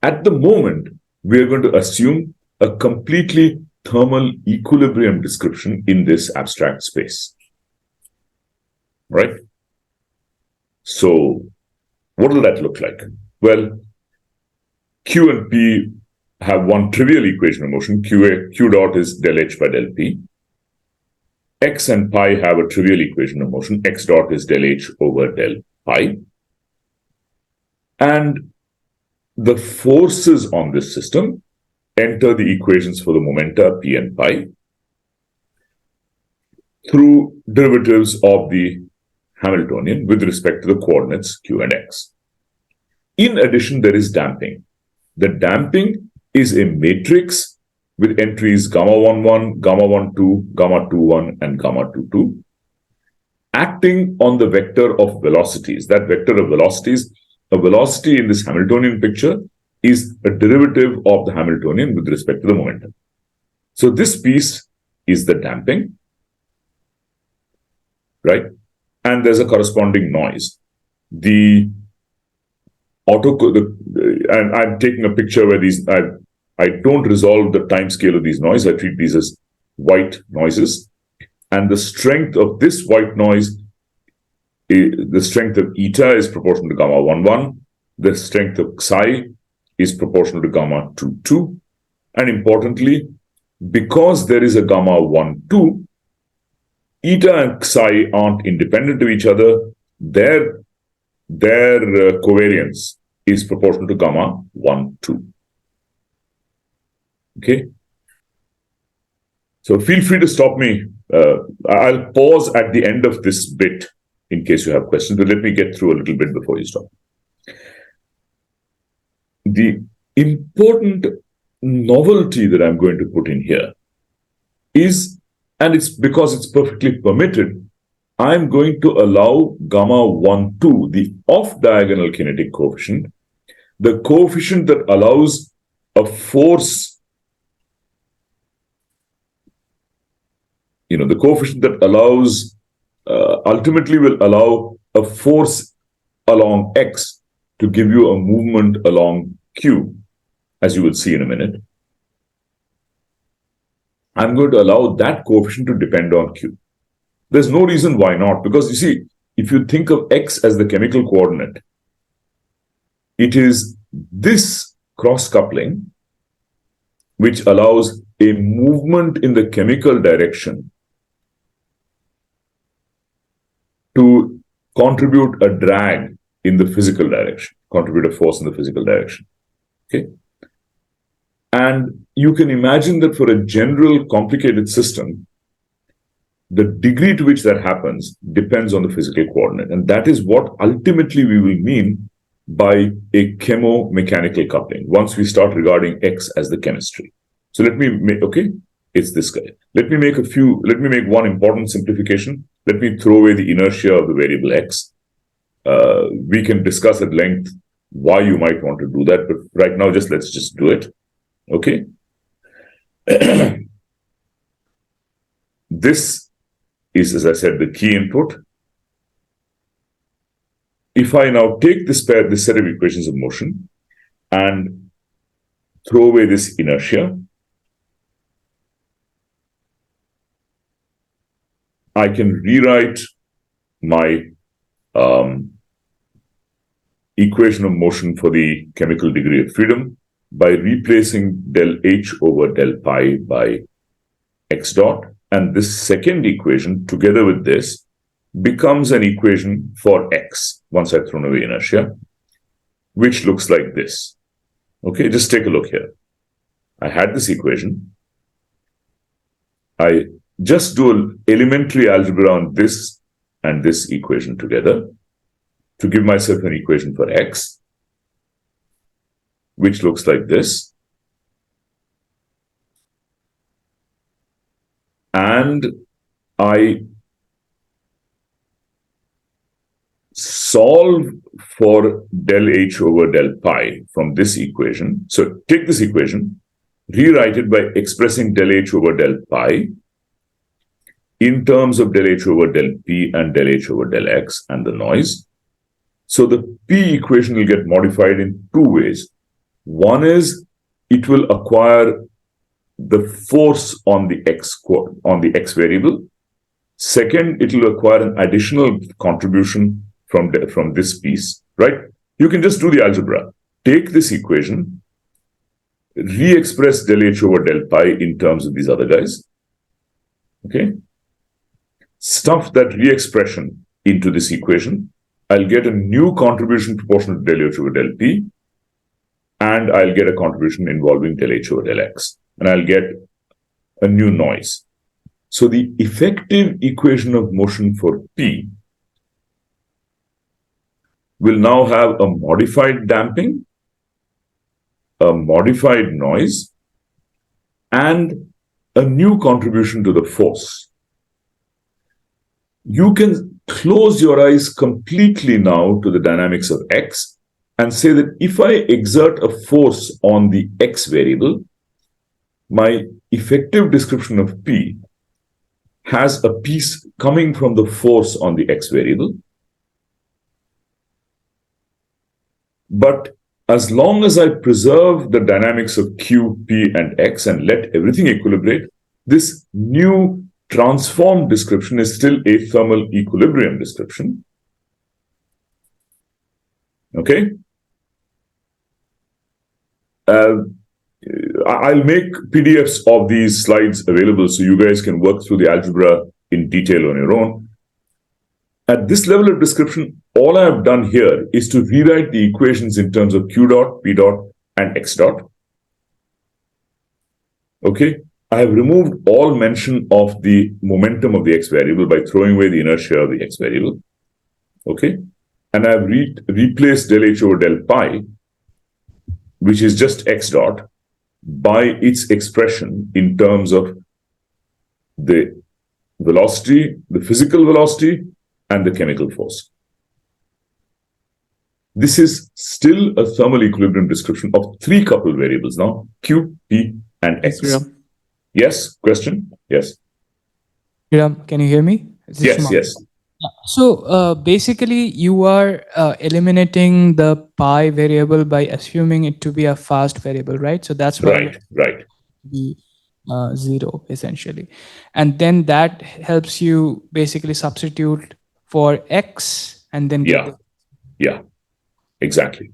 Speaker 1: At the moment, we are going to assume a completely thermal equilibrium description in this abstract space. Right? So, what will that look like? Well, Q and P have one trivial equation of motion. Q dot is del H by del P. X and pi have a trivial equation of motion. X dot is del H over del pi. And the forces on this system enter the equations for the momenta P and pi through derivatives of the Hamiltonian with respect to the coordinates Q and X. In addition, there is damping. The damping is a matrix with entries gamma 11, gamma 12, gamma 21, and gamma 22, acting on the vector of velocities. That vector of velocities, a velocity in this Hamiltonian picture is a derivative of the Hamiltonian with respect to the momentum. So this piece is the damping, right? And there's a corresponding noise. And I'm taking a picture where these, I don't resolve the time scale of these noise. I treat these as white noises. And the strength of this white noise, the strength of eta is proportional to gamma 11. The strength of psi is proportional to gamma 22. And importantly, because there is a gamma 12, eta and psi aren't independent of each other. Their covariance is proportional to gamma 12. Okay. So feel free to stop me. I'll pause at the end of this bit in case you have questions, but let me get through a little bit before you stop. The important novelty that I'm going to put in here is, and it's because it's perfectly permitted, I'm going to allow gamma 12, the off-diagonal kinetic coefficient, the coefficient that allows a force, the coefficient that allows, ultimately will allow a force along X to give you a movement along Q, as you will see in a minute. I'm going to allow that coefficient to depend on Q. There's no reason why not, because you see, if you think of X as the chemical coordinate, it is this cross-coupling which allows a movement in the chemical direction to contribute a drag in the physical direction, contribute a force in the physical direction. Okay. And you can imagine that for a general complicated system, the degree to which that happens depends on the physical coordinate. And that is what ultimately we will mean by a chemo-mechanical coupling once we start regarding X as the chemistry. So let me make, okay, it's this guy. Let me make one important simplification. Let me throw away the inertia of the variable X. We can discuss at length why you might want to do that, but right now let's just do it. Okay. This is, as I said, the key input. If I now take this set of equations of motion and throw away this inertia, I can rewrite my equation of motion for the chemical degree of freedom by replacing del H over del pi by x dot. And this second equation, together with this, becomes an equation for X, once I've thrown away inertia, which looks like this. Okay, just take a look here. I had this equation. I just do an elementary algebra on this and this equation together to give myself an equation for X, which looks like this. And I solve for del H over del pi from this equation. So take this equation, rewrite it by expressing del H over del pi in terms of del H over del P and del H over del X and the noise. So the P equation will get modified in two ways. One is it will acquire the force on the X variable. Second, it will acquire an additional contribution from this piece, right? You can just do the algebra. Take this equation, re-express del H over del pi in terms of these other guys. Okay? Stuff that re-expression into this equation. I'll get a new contribution proportional to del H over del P, and I'll get a contribution involving del H over del X, and I'll get a new noise. So the effective equation of motion for P will now have a modified damping, a modified noise, and a new contribution to the force. You can close your eyes completely now to the dynamics of X and say that if I exert a force on the X variable, my effective description of P has a piece coming from the force on the X variable. But as long as I preserve the dynamics of Q, P, and X and let everything equilibrate, this new transformed description is still a thermal equilibrium description. Okay? I'll make PDFs of these slides available so you guys can work through the algebra in detail on your own. At this level of description, all I have done here is to rewrite the equations in terms of Q dot, P dot, and X dot. Okay? I have removed all mention of the momentum of the X variable by throwing away the inertia of the X variable. Okay? And I have replaced del H over del pi, which is just X dot, by its expression in terms of the velocity, the physical velocity, and the chemical force. This is still a thermal equilibrium description of three coupled variables now, Q, P, and X. Yes, question? Yes.
Speaker 4: Sriram, can you hear me?
Speaker 1: Yes, yes.
Speaker 4: So basically you are eliminating the pi variable by assuming it to be a fast variable, right? So that's why
Speaker 1: Right.
Speaker 4: Be 0 essentially. And then that helps you basically substitute for X and then get
Speaker 1: Yeah, exactly.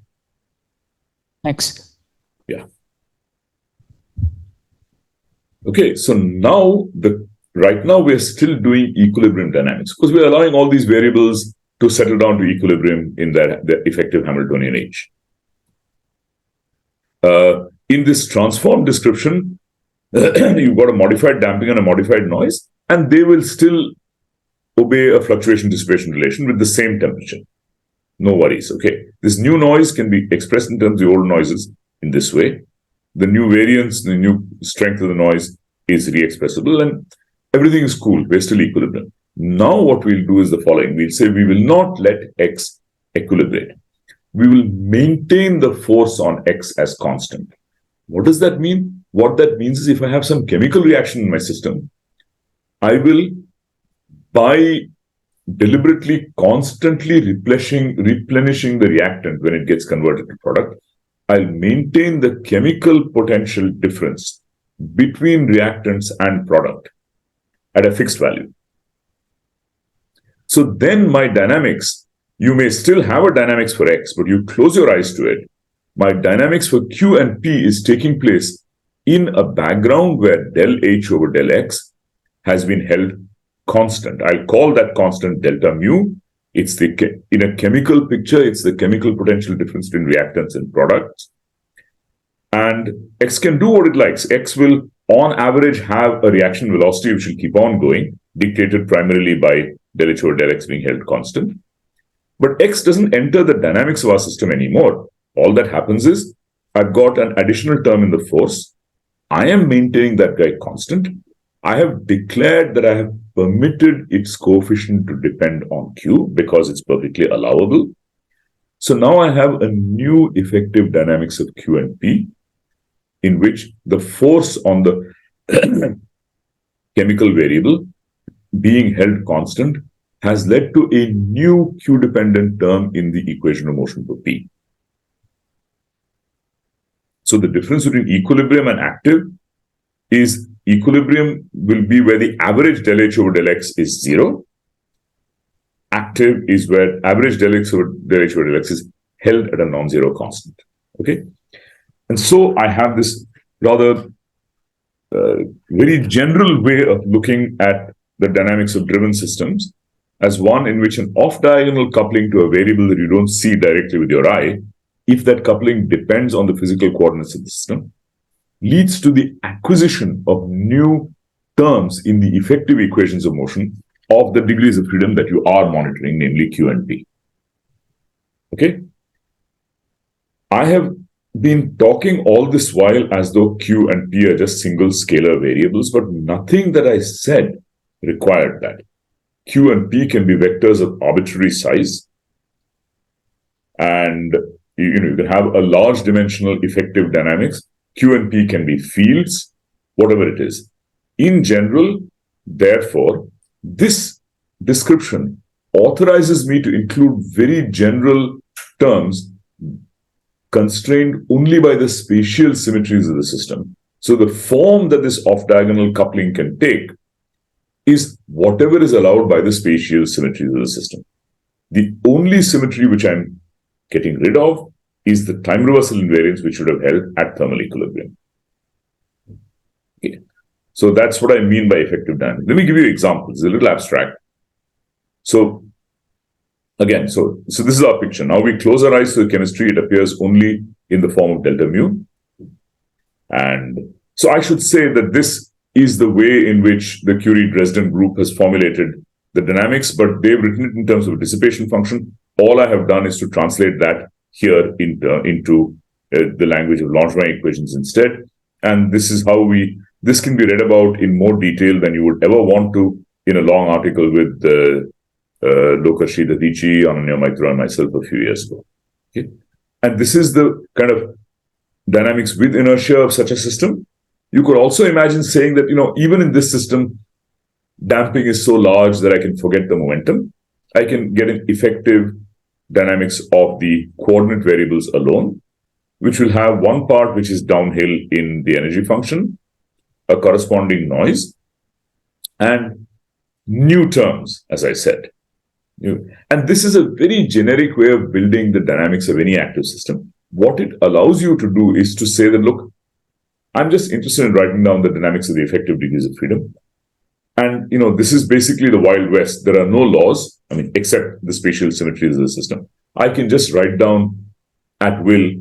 Speaker 4: X.
Speaker 1: Yeah. Okay, so now right now we're still doing equilibrium dynamics because we're allowing all these variables to settle down to equilibrium in the effective Hamiltonian age. In this transform description, you've got a modified damping and a modified noise, and they will still obey a fluctuation dissipation relation with the same temperature. No worries, okay? This new noise can be expressed in terms of the old noises in this way. The new variance, the new strength of the noise is re-expressible, and everything is cool. We're still equilibrium. Now what we'll do is the following. We'll say we will not let X equilibrate. We will maintain the force on X as constant. What does that mean? What that means is if I have some chemical reaction in my system, I will, by deliberately, constantly replenishing the reactant when it gets converted to product, I'll maintain the chemical potential difference between reactants and product at a fixed value. So then my dynamics, you may still have a dynamics for X, but you close your eyes to it. My dynamics for Q and P is taking place in a background where del H over del X has been held constant. I'll call that constant delta mu. It's in a chemical picture, it's the chemical potential difference between reactants and products. And X can do what it likes. X will, on average, have a reaction velocity which will keep on going, dictated primarily by del H over del X being held constant. But X doesn't enter the dynamics of our system anymore. All that happens is I've got an additional term in the force. I am maintaining that guy constant. I have declared that I have permitted its coefficient to depend on Q because it's perfectly allowable. So now I have a new effective dynamics of Q and P in which the force on the chemical variable being held constant has led to a new Q-dependent term in the equation of motion for P. So the difference between equilibrium and active is equilibrium will be where the average del H over del X is 0. Active is where average del H over del X is held at a non-zero constant. Okay? And so I have this rather very general way of looking at the dynamics of driven systems as one in which an off-diagonal coupling to a variable that you don't see directly with your eye, if that coupling depends on the physical coordinates of the system, leads to the acquisition of new terms in the effective equations of motion of the degrees of freedom that you are monitoring, namely Q and P. Okay? I have been talking all this while as though Q and P are just single scalar variables, but nothing that I said required that. Q and P can be vectors of arbitrary size, and you can have a large dimensional effective dynamics. Q and P can be fields, whatever it is. In general, therefore, this description authorizes me to include very general terms constrained only by the spatial symmetries of the system. So the form that this off-diagonal coupling can take is whatever is allowed by the spatial symmetries of the system. The only symmetry which I'm getting rid of is the time reversal invariance which should have held at thermal equilibrium. Okay. So that's what I mean by effective dynamics. Let me give you examples. It's a little abstract. So again, so this is our picture. Now we close our eyes to the chemistry. It appears only in the form of delta mu. And so I should say that this is the way in which the Curie-Dresden group has formulated the dynamics, but they've written it in terms of a dissipation function. All I have done is to translate that here into the language of Langevin equations instead. And this is how this can be read about in more detail than you would ever want to in a long article with Lokashi Dadichi, Ananya Maitra, and myself a few years ago. Okay? And this is the kind of dynamics with inertia of such a system. You could also imagine saying that, even in this system, damping is so large that I can forget the momentum. I can get an effective dynamics of the coordinate variables alone, which will have one part which is downhill in the energy function, a corresponding noise, and new terms, as I said. And this is a very generic way of building the dynamics of any active system. What it allows you to do is to say that, look, I'm just interested in writing down the dynamics of the effective degrees of freedom. And, this is basically the Wild West. There are no laws, except the spatial symmetries of the system. I can just write down at will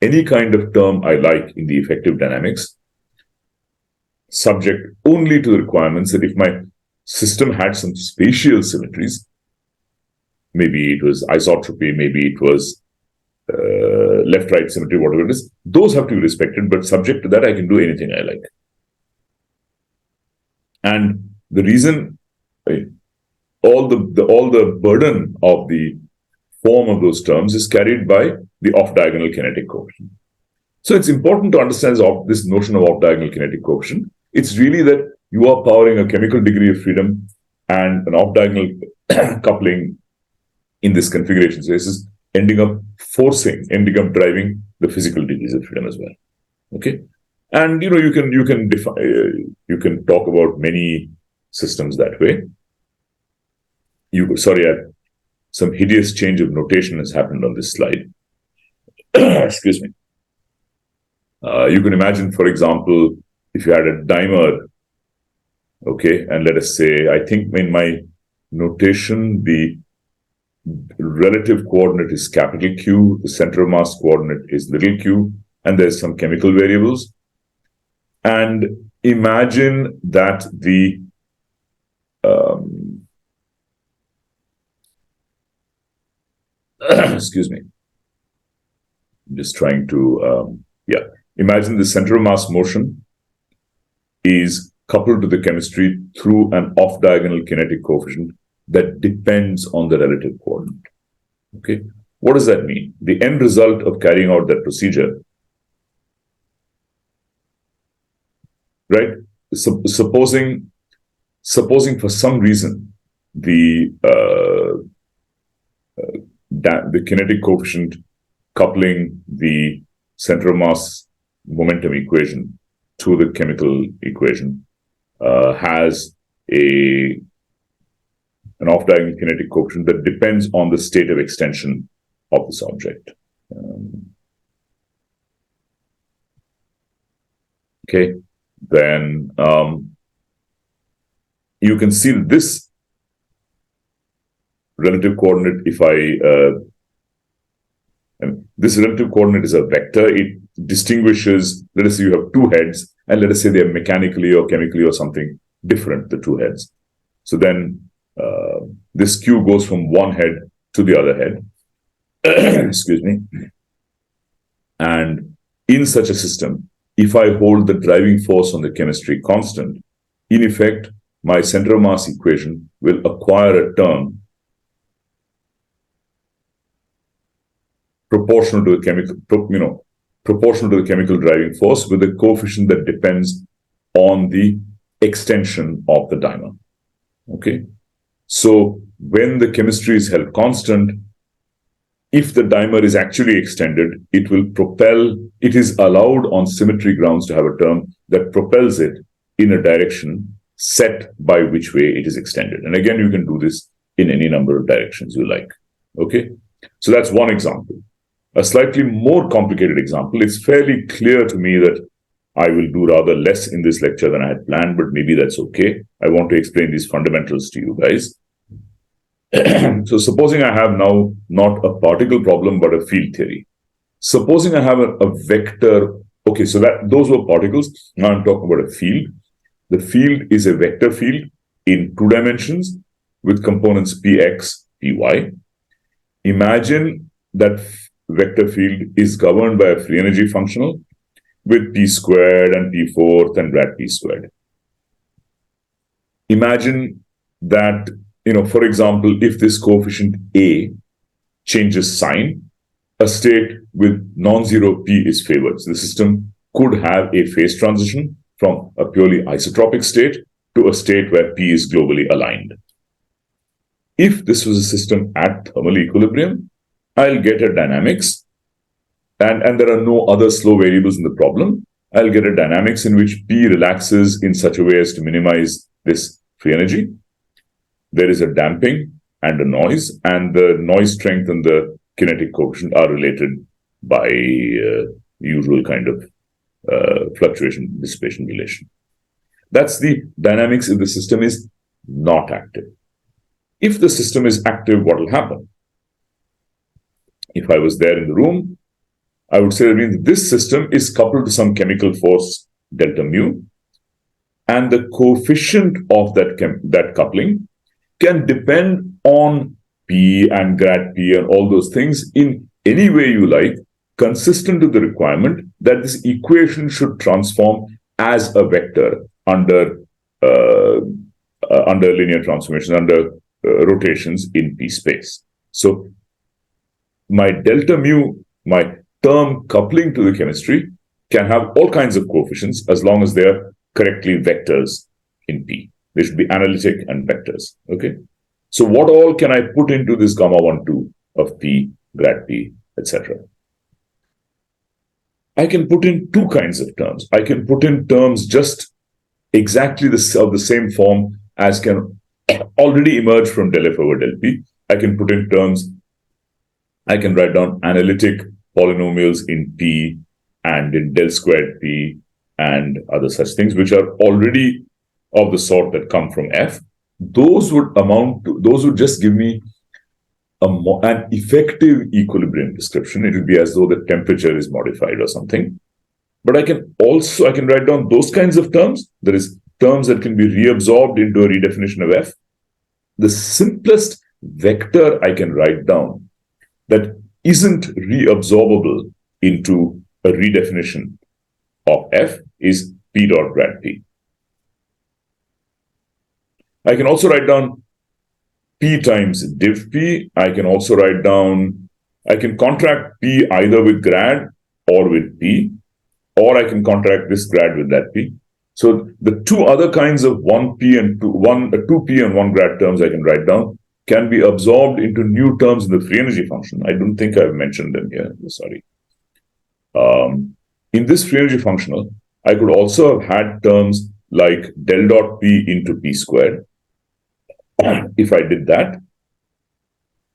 Speaker 1: any kind of term I like in the effective dynamics, subject only to the requirements that if my system had some spatial symmetries, maybe it was isotropy, maybe it was left-right symmetry, whatever it is, those have to be respected, but subject to that, I can do anything I like. And the reason, all the burden of the form of those terms is carried by the off-diagonal kinetic coefficient. So it's important to understand this notion of off-diagonal kinetic coefficient. It's really that you are powering a chemical degree of freedom and an off-diagonal coupling in this configuration space is ending up driving the physical degrees of freedom as well. Okay, and you can define, you can talk about many systems that way. Some hideous change of notation has happened on this slide. Excuse me. You can imagine, for example, if you had a dimer, okay, and let us say, I think in my notation, the relative coordinate is capital Q, the center of mass coordinate is little q, and there's some chemical variables. And imagine that the excuse me, I'm just trying to imagine the center of mass motion is coupled to the chemistry through an off-diagonal kinetic coefficient that depends on the relative coordinate. Okay, what does that mean? The end result of carrying out that procedure, right? Supposing for some reason the kinetic coefficient coupling the center of mass momentum equation to the chemical equation has an off-diagonal kinetic coefficient that depends on the state of extension of this object. Okay, then you can see that this relative coordinate, this relative coordinate is a vector. It distinguishes, let us say you have two heads, and let us say they are mechanically or chemically or something different, the two heads. So then this Q goes from one head to the other head. Excuse me. And in such a system, if I hold the driving force on the chemistry constant, in effect, my center of mass equation will acquire a term proportional to the chemical driving force with a coefficient that depends on the extension of the dimer. Okay, so when the chemistry is held constant, if the dimer is actually extended, it will propel. It is allowed on symmetry grounds to have a term that propels it in a direction set by which way it is extended. And again, you can do this in any number of directions you like. Okay, so that's one example. A slightly more complicated example. It's fairly clear to me that I will do rather less in this lecture than I had planned, but maybe that's okay. I want to explain these fundamentals to you guys. So supposing I have now not a particle problem, but a field theory. Supposing I have a vector. Okay, so those were particles. Now I'm talking about a field. The field is a vector field in 2 dimensions with components px, py. Imagine that vector field is governed by a free energy functional with p squared and p fourth and grad p squared. Imagine that, for example, if this coefficient A changes sign, a state with non-zero p is favored. So the system could have a phase transition from a purely isotropic state to a state where p is globally aligned. If this was a system at thermal equilibrium, I'll get a dynamics, and there are no other slow variables in the problem. I'll get a dynamics in which P relaxes in such a way as to minimize this free energy. There is a damping and a noise, and the noise strength and the kinetic coefficient are related by usual kind of fluctuation dissipation relation. That's the dynamics if the system is not active. If the system is active, what will happen? If I was there in the room I would say that means this system is coupled to some chemical force delta mu, and the coefficient of that coupling can depend on P and grad P and all those things in any way you like, consistent to the requirement that this equation should transform as a vector under linear transformations, under rotations in P space. So my delta mu, my term coupling to the chemistry, can have all kinds of coefficients as long as they are correctly vectors in P. They should be analytic and vectors. Okay. So what all can I put into this gamma 1, 2 of P, grad P, etc.? I can put in two kinds of terms. I can put in terms just exactly of the same form as can already emerge from del F over del P. I can put in terms, I can write down analytic polynomials in P and in del squared P and other such things, which are already of the sort that come from F. Those would just give me an effective equilibrium description. It would be as though the temperature is modified or something. But I can write down those kinds of terms. There is terms that can be reabsorbed into a redefinition of F. The simplest vector I can write down that isn't reabsorbable into a redefinition of F is P dot grad P. I can also write down P times div P. I can also write down, I can contract P either with grad or with P, or I can contract this grad with that P. So the two other kinds of 2P and 1 grad terms I can write down can be absorbed into new terms in the free energy function. I don't think I've mentioned them here. Sorry. In this free energy functional, I could also have had terms like del dot P into P squared. If I did that,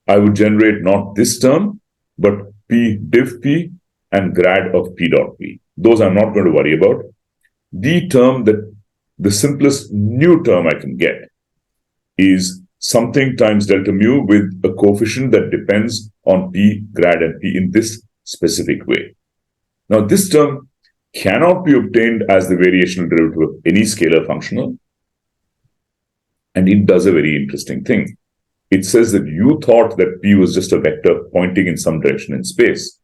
Speaker 1: I would generate not this term, but P div P and grad of P dot P. Those I'm not going to worry about. The term the simplest new term I can get is something times delta mu with a coefficient that depends on P, grad, and P in this specific way. Now, this term cannot be obtained as the variational derivative of any scalar functional. And it does a very interesting thing. It says that you thought that P was just a vector pointing in some direction in space.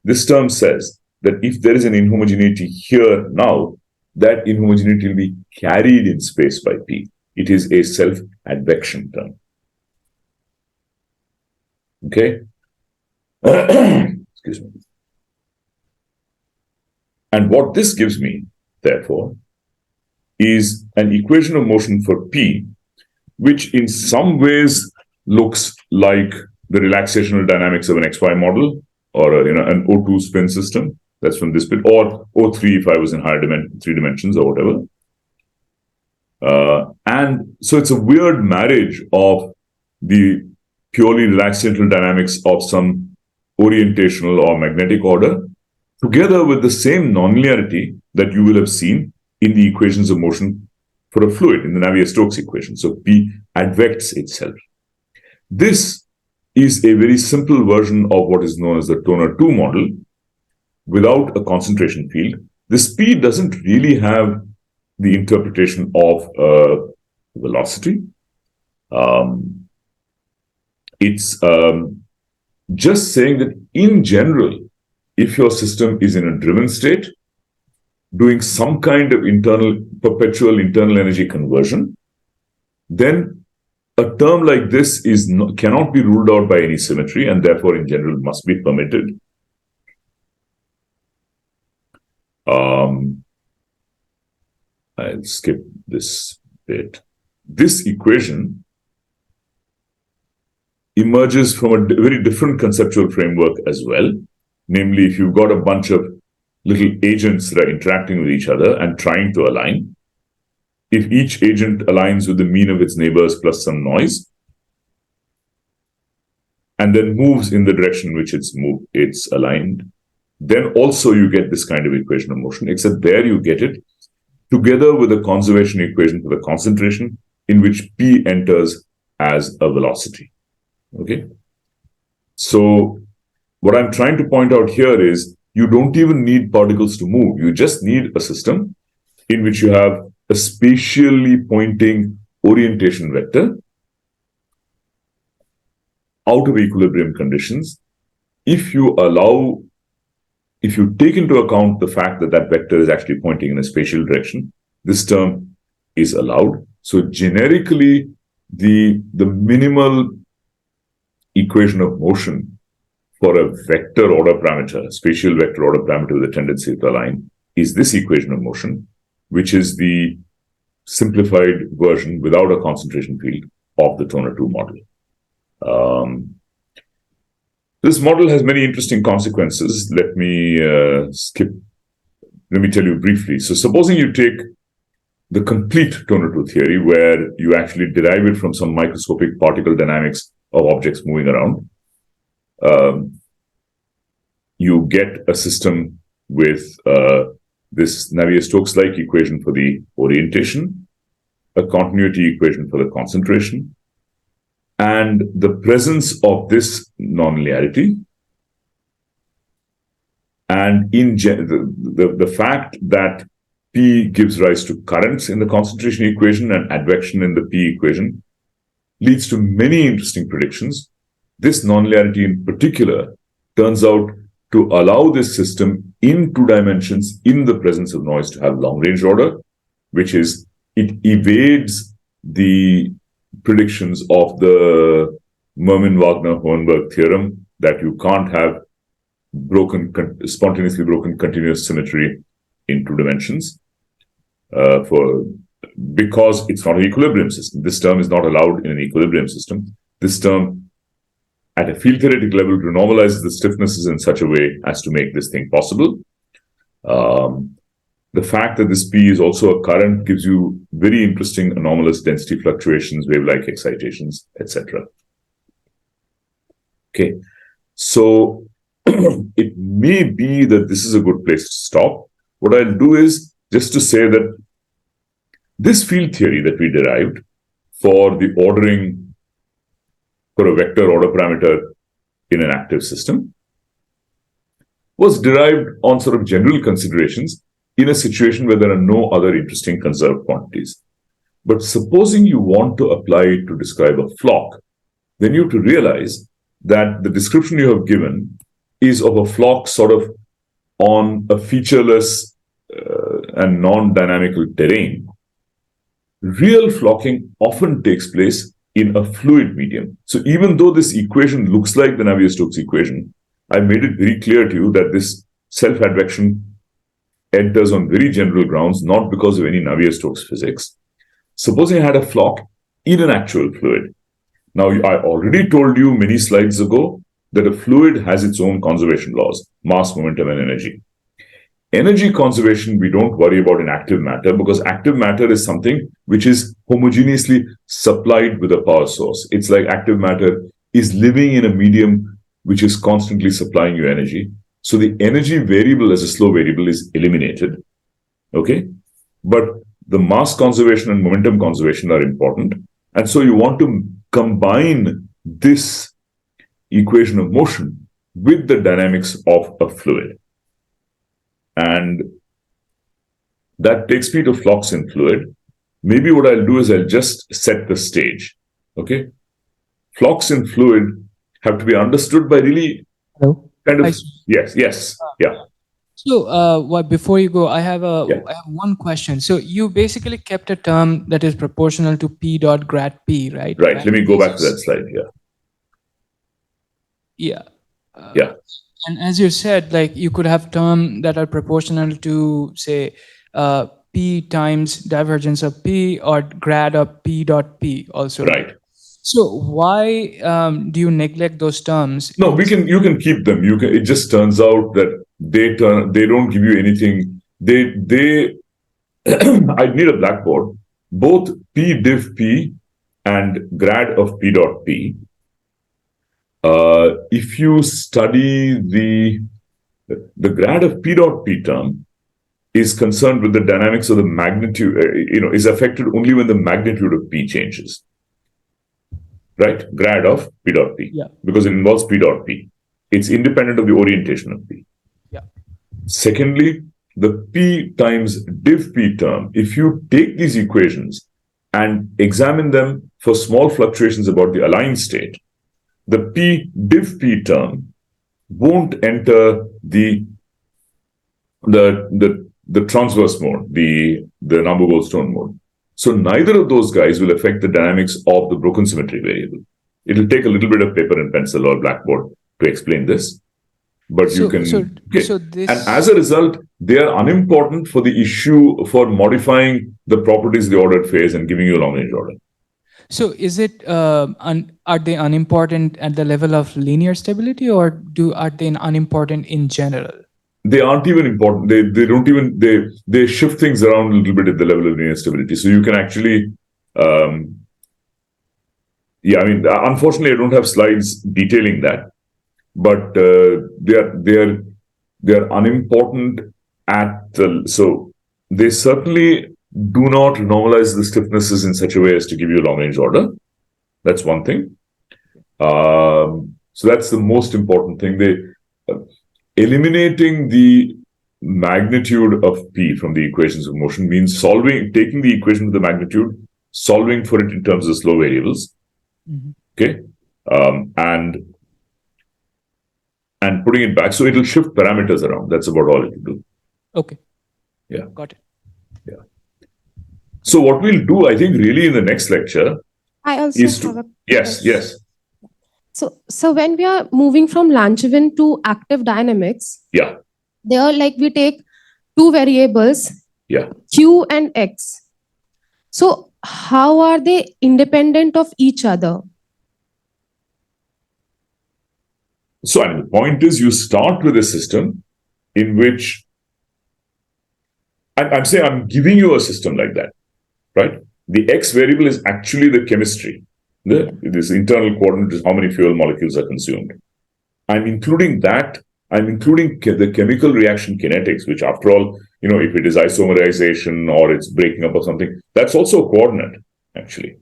Speaker 1: This term says that if there is an inhomogeneity here now, that inhomogeneity will be carried in space by P. It is a self-advection term. Okay? Excuse me. And what this gives me, therefore, is an equation of motion for P, which in some ways looks like the relaxational dynamics of an XY model or an O2 spin system. That's from this bit, or O3 if I was in higher three dimensions or whatever. And so it's a weird marriage of the purely relaxational dynamics of some orientational or magnetic order together with the same nonlinearity that you will have seen in the equations of motion for a fluid in the Navier-Stokes equation. So P advects itself. This is a very simple version of what is known as the Toner 2 model without a concentration field. This P doesn't really have the interpretation of velocity. It's just saying that in general, if your system is in a driven state, doing some kind of perpetual internal energy conversion, then a term like this cannot be ruled out by any symmetry and therefore in general must be permitted. I'll skip this bit. This equation emerges from a very different conceptual framework as well. Namely, if you've got a bunch of little agents that are interacting with each other and trying to align, if each agent aligns with the mean of its neighbors plus some noise, and then moves in the direction in which it's aligned, then also you get this kind of equation of motion, except there you get it together with a conservation equation for the concentration in which P enters as a velocity. Okay? So what I'm trying to point out here is you don't even need particles to move. You just need a system in which you have a spatially pointing orientation vector out of equilibrium conditions. If you take into account the fact that that vector is actually pointing in a spatial direction, this term is allowed. So generically, the minimal equation of motion for a vector order parameter, spatial vector order parameter with a tendency to align, is this equation of motion, which is the simplified version without a concentration field of the toner 2 model. This model has many interesting consequences. Let me tell you briefly. So supposing you take the complete toner 2 theory, where you actually derive it from some microscopic particle dynamics of objects moving around, you get a system with this Navier-Stokes-like equation for the orientation, a continuity equation for the concentration, and the presence of this nonlinearity, and the fact that P gives rise to currents in the concentration equation and advection in the P equation leads to many interesting predictions. This nonlinearity in particular turns out to allow this system in 2 dimensions in the presence of noise to have long-range order, which is, it evades the predictions of the Mermin-Wagner-Hohenberg theorem that you can't have spontaneously broken continuous symmetry in 2 dimensions because it's not an equilibrium system. This term is not allowed in an equilibrium system. This term, at a field theoretic level, renormalizes the stiffnesses in such a way as to make this thing possible. The fact that this P is also a current gives you very interesting anomalous density fluctuations, wave-like excitations, etc. Okay, so it may be that this is a good place to stop. What I'll do is just to say that this field theory that we derived for the ordering for a vector order parameter in an active system was derived on sort of general considerations in a situation where there are no other interesting conserved quantities. But supposing you want to apply it to describe a flock, then you have to realize that the description you have given is of a flock sort of on a featureless and non-dynamical terrain. Real flocking often takes place in a fluid medium. So even though this equation looks like the Navier-Stokes equation, I made it very clear to you that this self-advection enters on very general grounds, not because of any Navier-Stokes physics. Supposing I had a flock in an actual fluid. Now, I already told you many slides ago that a fluid has its own conservation laws, mass, momentum, and energy. Energy conservation, we don't worry about in active matter because active matter is something which is homogeneously supplied with a power source. It's like active matter is living in a medium which is constantly supplying you energy. So the energy variable as a slow variable is eliminated, okay? But the mass conservation and momentum conservation are important. And so you want to combine this equation of motion with the dynamics of a fluid. And that takes me to flocks in fluid. Maybe what I'll do is I'll just set the stage, okay? Flocks in fluid have to be understood by really kind of, yes.
Speaker 4: So, before you go, I have one question. So you basically kept a term that is proportional to P dot grad P, right?
Speaker 1: Right. Let me go back to that slide here.
Speaker 4: Yeah. And as you said, like you could have terms that are proportional to, say, P times divergence of P or grad of P dot P also.
Speaker 1: Right.
Speaker 4: So why do you neglect those terms?
Speaker 1: No, you can keep them. It just turns out that they don't give you anything. I'd need a blackboard. Both P div P and grad of P dot P. If you study the grad of P dot P term is concerned with the dynamics of the magnitude, is affected only when the magnitude of P changes. Right? Grad of P dot P.
Speaker 4: Yeah.
Speaker 1: Because it involves P dot P. It's independent of the orientation of P.
Speaker 4: Yeah.
Speaker 1: Secondly, the P times div P term, if you take these equations and examine them for small fluctuations about the aligned state, the P div P term won't enter the transverse mode, the Nambu-Goldstone mode. So neither of those guys will affect the dynamics of the broken symmetry variable. It'll take a little bit of paper and pencil or blackboard to explain this, but you can. And as a result, they are unimportant for the issue for modifying the properties of the ordered phase and giving you a long-range order.
Speaker 4: So is it are they unimportant at the level of linear stability, or are they unimportant in general?
Speaker 1: They aren't even important. They don't even they shift things around a little bit at the level of linear stability. So you can actually, unfortunately, I don't have slides detailing that, but they are unimportant at the. So they certainly do not normalize the stiffnesses in such a way as to give you a long-range order. That's one thing. So that's the most important thing. Eliminating the magnitude of P from the equations of motion means taking the equation of the magnitude, solving for it in terms of slow variables, okay, and putting it back. So it'll shift parameters around. That's about all it will do.
Speaker 4: Okay.
Speaker 1: Yeah.
Speaker 4: Got it.
Speaker 1: Yeah. So what we'll do, I think, really in the next lecture,
Speaker 2: I also have a
Speaker 1: yes.
Speaker 2: So when we are moving from Langevin to active dynamics,
Speaker 1: yeah,
Speaker 2: there we take two variables, Q and X. So how are they independent of each other?
Speaker 1: So the point is, you start with a system in which I'm saying I'm giving you a system like that, right? The X variable is actually the chemistry. This internal coordinate is how many fuel molecules are consumed. I'm including that. I'm including the chemical reaction kinetics, which after all, if it is isomerization or it's breaking up or something, that's also a coordinate, actually.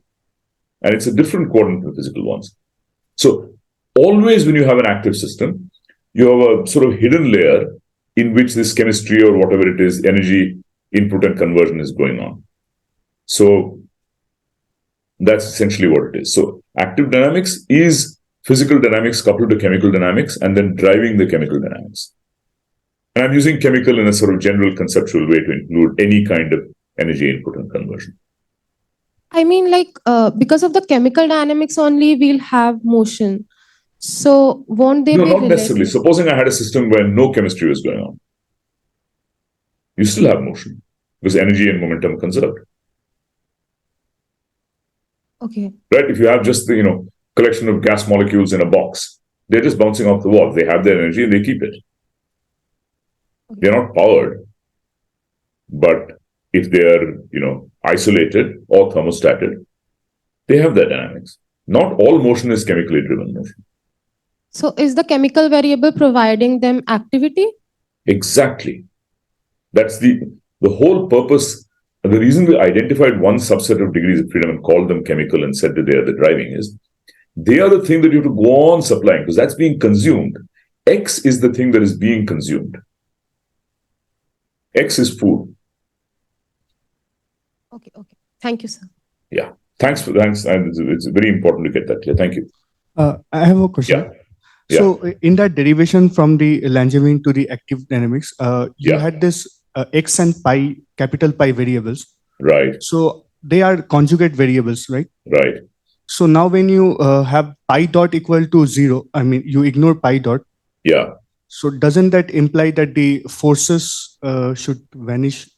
Speaker 1: And it's a different coordinate from the physical ones. So always when you have an active system, you have a sort of hidden layer in which this chemistry or whatever it is, energy input and conversion is going on. So that's essentially what it is. So active dynamics is physical dynamics coupled to chemical dynamics and then driving the chemical dynamics. And I'm using chemical in a sort of general conceptual way to include any kind of energy input and conversion.
Speaker 2: I mean, because of the chemical dynamics only, we'll have motion. So won't they be
Speaker 1: not necessarily. Supposing I had a system where no chemistry was going on, you still have motion because energy and momentum conserved.
Speaker 2: Okay.
Speaker 1: Right? If you have just the collection of gas molecules in a box, they're just bouncing off the wall. They have their energy and they keep it. Okay. They're not powered. But if they're isolated or thermostated, they have their dynamics. Not all motion is chemically driven motion.
Speaker 2: So is the chemical variable providing them activity?
Speaker 1: Exactly. That's the whole purpose. And the reason we identified one subset of degrees of freedom and called them chemical and said that they are the driving is they are the thing that you have to go on supplying because that's being consumed. X is the thing that is being consumed. X is food.
Speaker 2: Okay. Thank you, sir.
Speaker 1: Yeah. Thanks. And it's very important to get that clear. Thank you.
Speaker 3: I have a question.
Speaker 1: Yeah.
Speaker 3: So in that derivation from the Langevin to the active dynamics, you had this X and pi, capital Pi variables.
Speaker 1: Right.
Speaker 3: So they are conjugate variables, right?
Speaker 1: Right.
Speaker 3: So now when you have pi dot equal to 0, I mean, you ignore pi dot.
Speaker 1: Yeah.
Speaker 3: So doesn't that imply that the forces should vanish?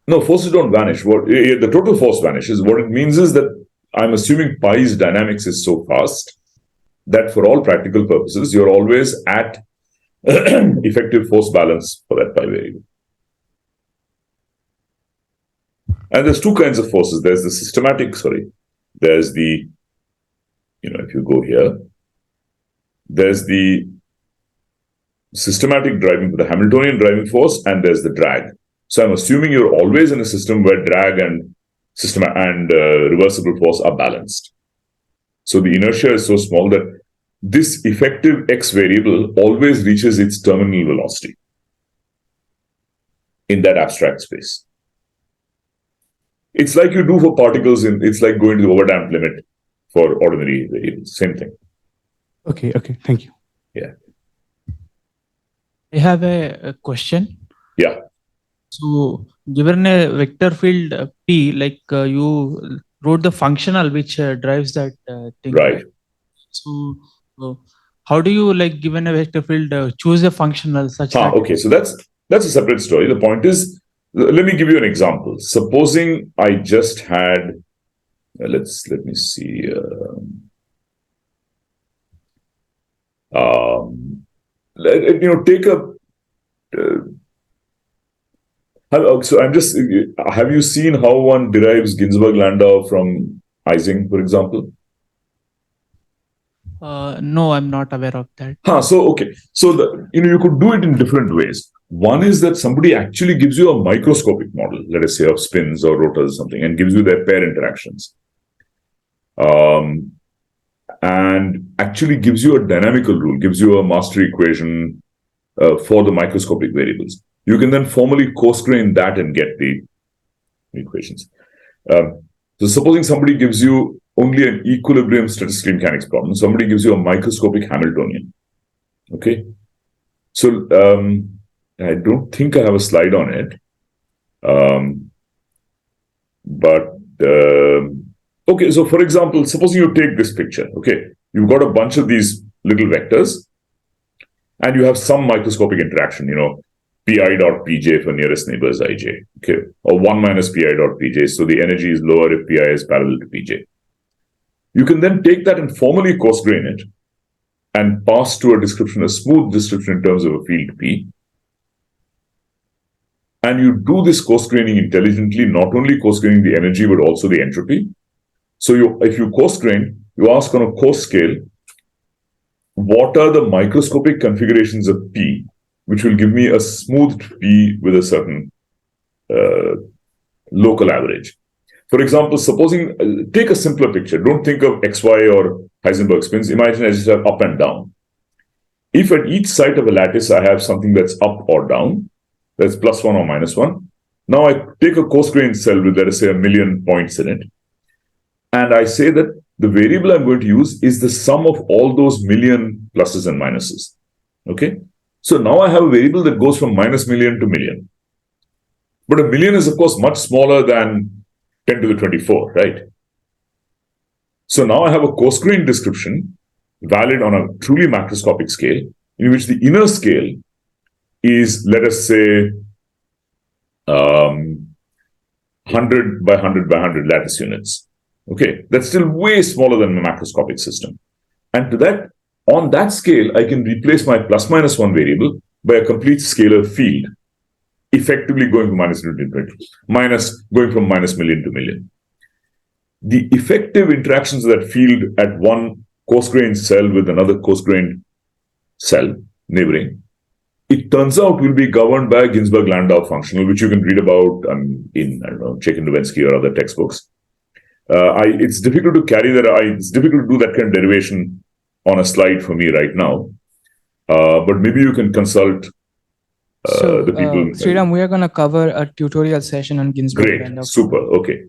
Speaker 1: No, forces don't vanish. The total force vanishes. What it means is that I'm assuming pi's dynamics is so fast that for all practical purposes, you're always at effective force balance for that pi variable. And there's two kinds of forces. There's the systematic, there's the, if you go here, there's the systematic driving, the Hamiltonian driving force, and there's the drag. So I'm assuming you're always in a system where drag and reversible force are balanced. So the inertia is so small that this effective x variable always reaches its terminal velocity. in that abstract space. It's like you do for particles, it's like going to the overdamped limit for ordinary variables. Same thing.
Speaker 3: Okay, thank you.
Speaker 1: Yeah.
Speaker 5: I have a question.
Speaker 1: Yeah.
Speaker 5: So, given a vector field P, like you wrote the functional which drives that thing.
Speaker 1: Right.
Speaker 5: So, how do you, like, given a vector field, choose a functional such that?
Speaker 1: Okay, so that's a separate story. The point is, let me give you an example. Supposing I just had, let me see. Take a. So I'm just. Have you seen how one derives Ginzburg-Landau from Ising, for example?
Speaker 5: No, I'm not aware of that.
Speaker 1: So okay. So you could do it in different ways. One is that somebody actually gives you a microscopic model, let us say of spins or rotors or something, and gives you their pair interactions. And actually gives you a dynamical rule, gives you a master equation for the microscopic variables. You can then formally coarse-grain that and get the equations. So supposing somebody gives you only an equilibrium statistical mechanics problem, somebody gives you a microscopic Hamiltonian. Okay. So I don't think I have a slide on it. Okay, so for example, supposing you take this picture, okay, you've got a bunch of these little vectors and you have some microscopic interaction, pi dot pj for nearest neighbors ij, okay, or 1 minus pi dot pj, so the energy is lower if pi is parallel to pj. You can then take that and formally coarse-grain it and pass to a description, a smooth description in terms of a field P. And you do this coarse-graining intelligently, not only coarse-graining the energy, but also the entropy. So if you coarse-grain, you ask on a coarse scale, what are the microscopic configurations of P, which will give me a smoothed P with a certain local average. For example, supposing, take a simpler picture. Don't think of XY or Heisenberg spins. Imagine I just have up and down. If at each side of a lattice, I have something that's up or down, that's +1 or -1. Now I take a coarse-grained cell with, let us say, 1,000,000 points in it. And I say that the variable I'm going to use is the sum of all those million pluses and minuses. Okay? So now I have a variable that goes from -1,000,000 to 1,000,000. But 1,000,000 is, of course, much smaller than 10 to the 24, right? So now I have a coarse-grained description valid on a truly macroscopic scale, in which the inner scale is, let us say, 100 by 100 by 100 lattice units. Okay, that's still way smaller than a macroscopic system. And to that, on that scale, I can replace my +-1 variable by a complete scalar field, effectively going from going from -1,000,000 to 1,000,000. The effective interactions of that field at one coarse-grained cell with another coarse-grained cell, neighboring, it turns out will be governed by a Ginzburg-Landau functional, which you can read about in, I don't know, Chaikin-Dubinsky or other textbooks. It's difficult to carry that. It's difficult to do that kind of derivation on a slide for me right now. But maybe you can consult the people.
Speaker 4: Sriram, we are going to cover a tutorial session on Ginzburg.
Speaker 1: Great, super, okay.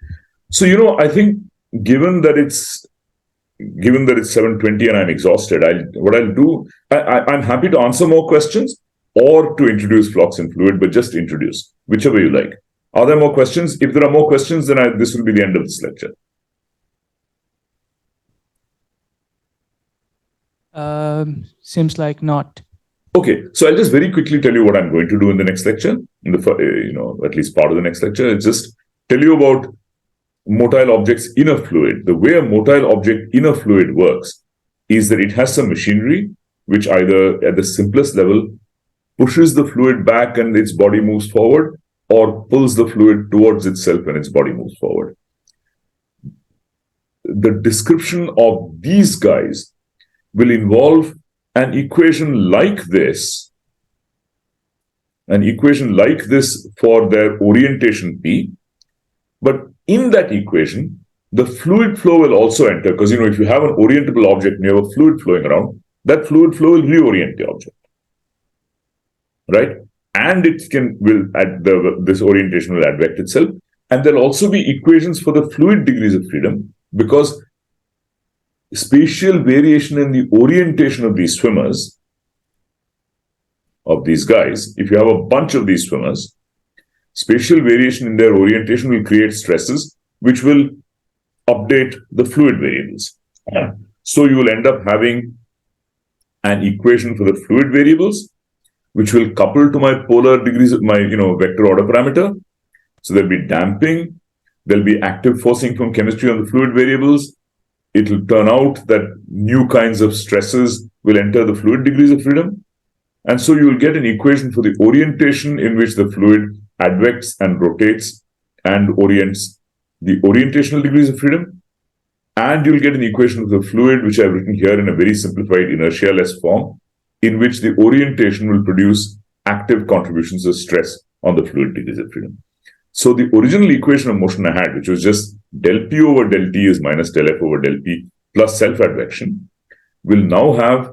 Speaker 1: So, I think given that it's 7:20 and I'm exhausted, I'm happy to answer more questions or to introduce flux and fluid, but just introduce, whichever you like. Are there more questions? If there are more questions, then this will be the end of this lecture.
Speaker 4: Seems like not.
Speaker 1: Okay, so I'll just very quickly tell you what I'm going to do in the next lecture, at least part of the next lecture. It's just tell you about motile objects in a fluid. The way a motile object in a fluid works is that it has some machinery which either at the simplest level pushes the fluid back and its body moves forward, or pulls the fluid towards itself and its body moves forward. The description of these guys will involve an equation like this for their orientation P. But in that equation, the fluid flow will also enter, because, if you have an orientable object and you have a fluid flowing around, that fluid flow will reorient the object. Right? and this orientation will advect itself. And there'll also be equations for the fluid degrees of freedom, because spatial variation in the orientation of these swimmers, of these guys, if you have a bunch of these swimmers, spatial variation in their orientation will create stresses which will update the fluid variables. So you will end up having an equation for the fluid variables, which will couple to my polar degrees of my vector order parameter. So there'll be damping, there'll be active forcing from chemistry on the fluid variables. It will turn out that new kinds of stresses will enter the fluid degrees of freedom. And so you will get an equation for the orientation in which the fluid advects and rotates and orients the orientational degrees of freedom. And you'll get an equation for the fluid, which I've written here in a very simplified inertia-less form, in which the orientation will produce active contributions of stress on the fluid degrees of freedom. So the original equation of motion I had, which was just del P over del T is minus del F over del P plus self-advection, will now have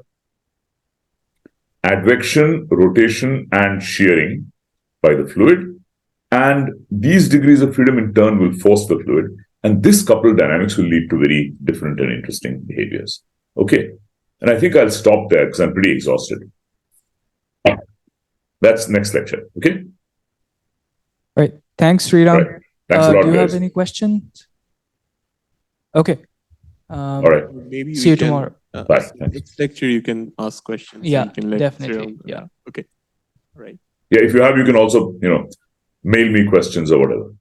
Speaker 1: advection, rotation, and shearing by the fluid. And these degrees of freedom in turn will force the fluid. And this coupled dynamics will lead to very different and interesting behaviors. Okay. And I think I'll stop there because I'm pretty exhausted. That's next lecture. Okay.
Speaker 4: Right. Thanks, Sriram.
Speaker 1: Right. Thanks a lot,
Speaker 4: do you
Speaker 1: guys.
Speaker 4: have any questions? Okay.
Speaker 1: All right.
Speaker 6: Maybe
Speaker 4: See you
Speaker 6: we can,
Speaker 4: tomorrow.
Speaker 1: Bye. Thanks.
Speaker 6: next lecture you can ask questions.
Speaker 4: Yeah,
Speaker 6: You can let
Speaker 4: definitely.
Speaker 6: Sriram-
Speaker 4: Yeah.
Speaker 6: Okay. All right.
Speaker 1: Yeah, if you have, you can also, mail me questions or whatever.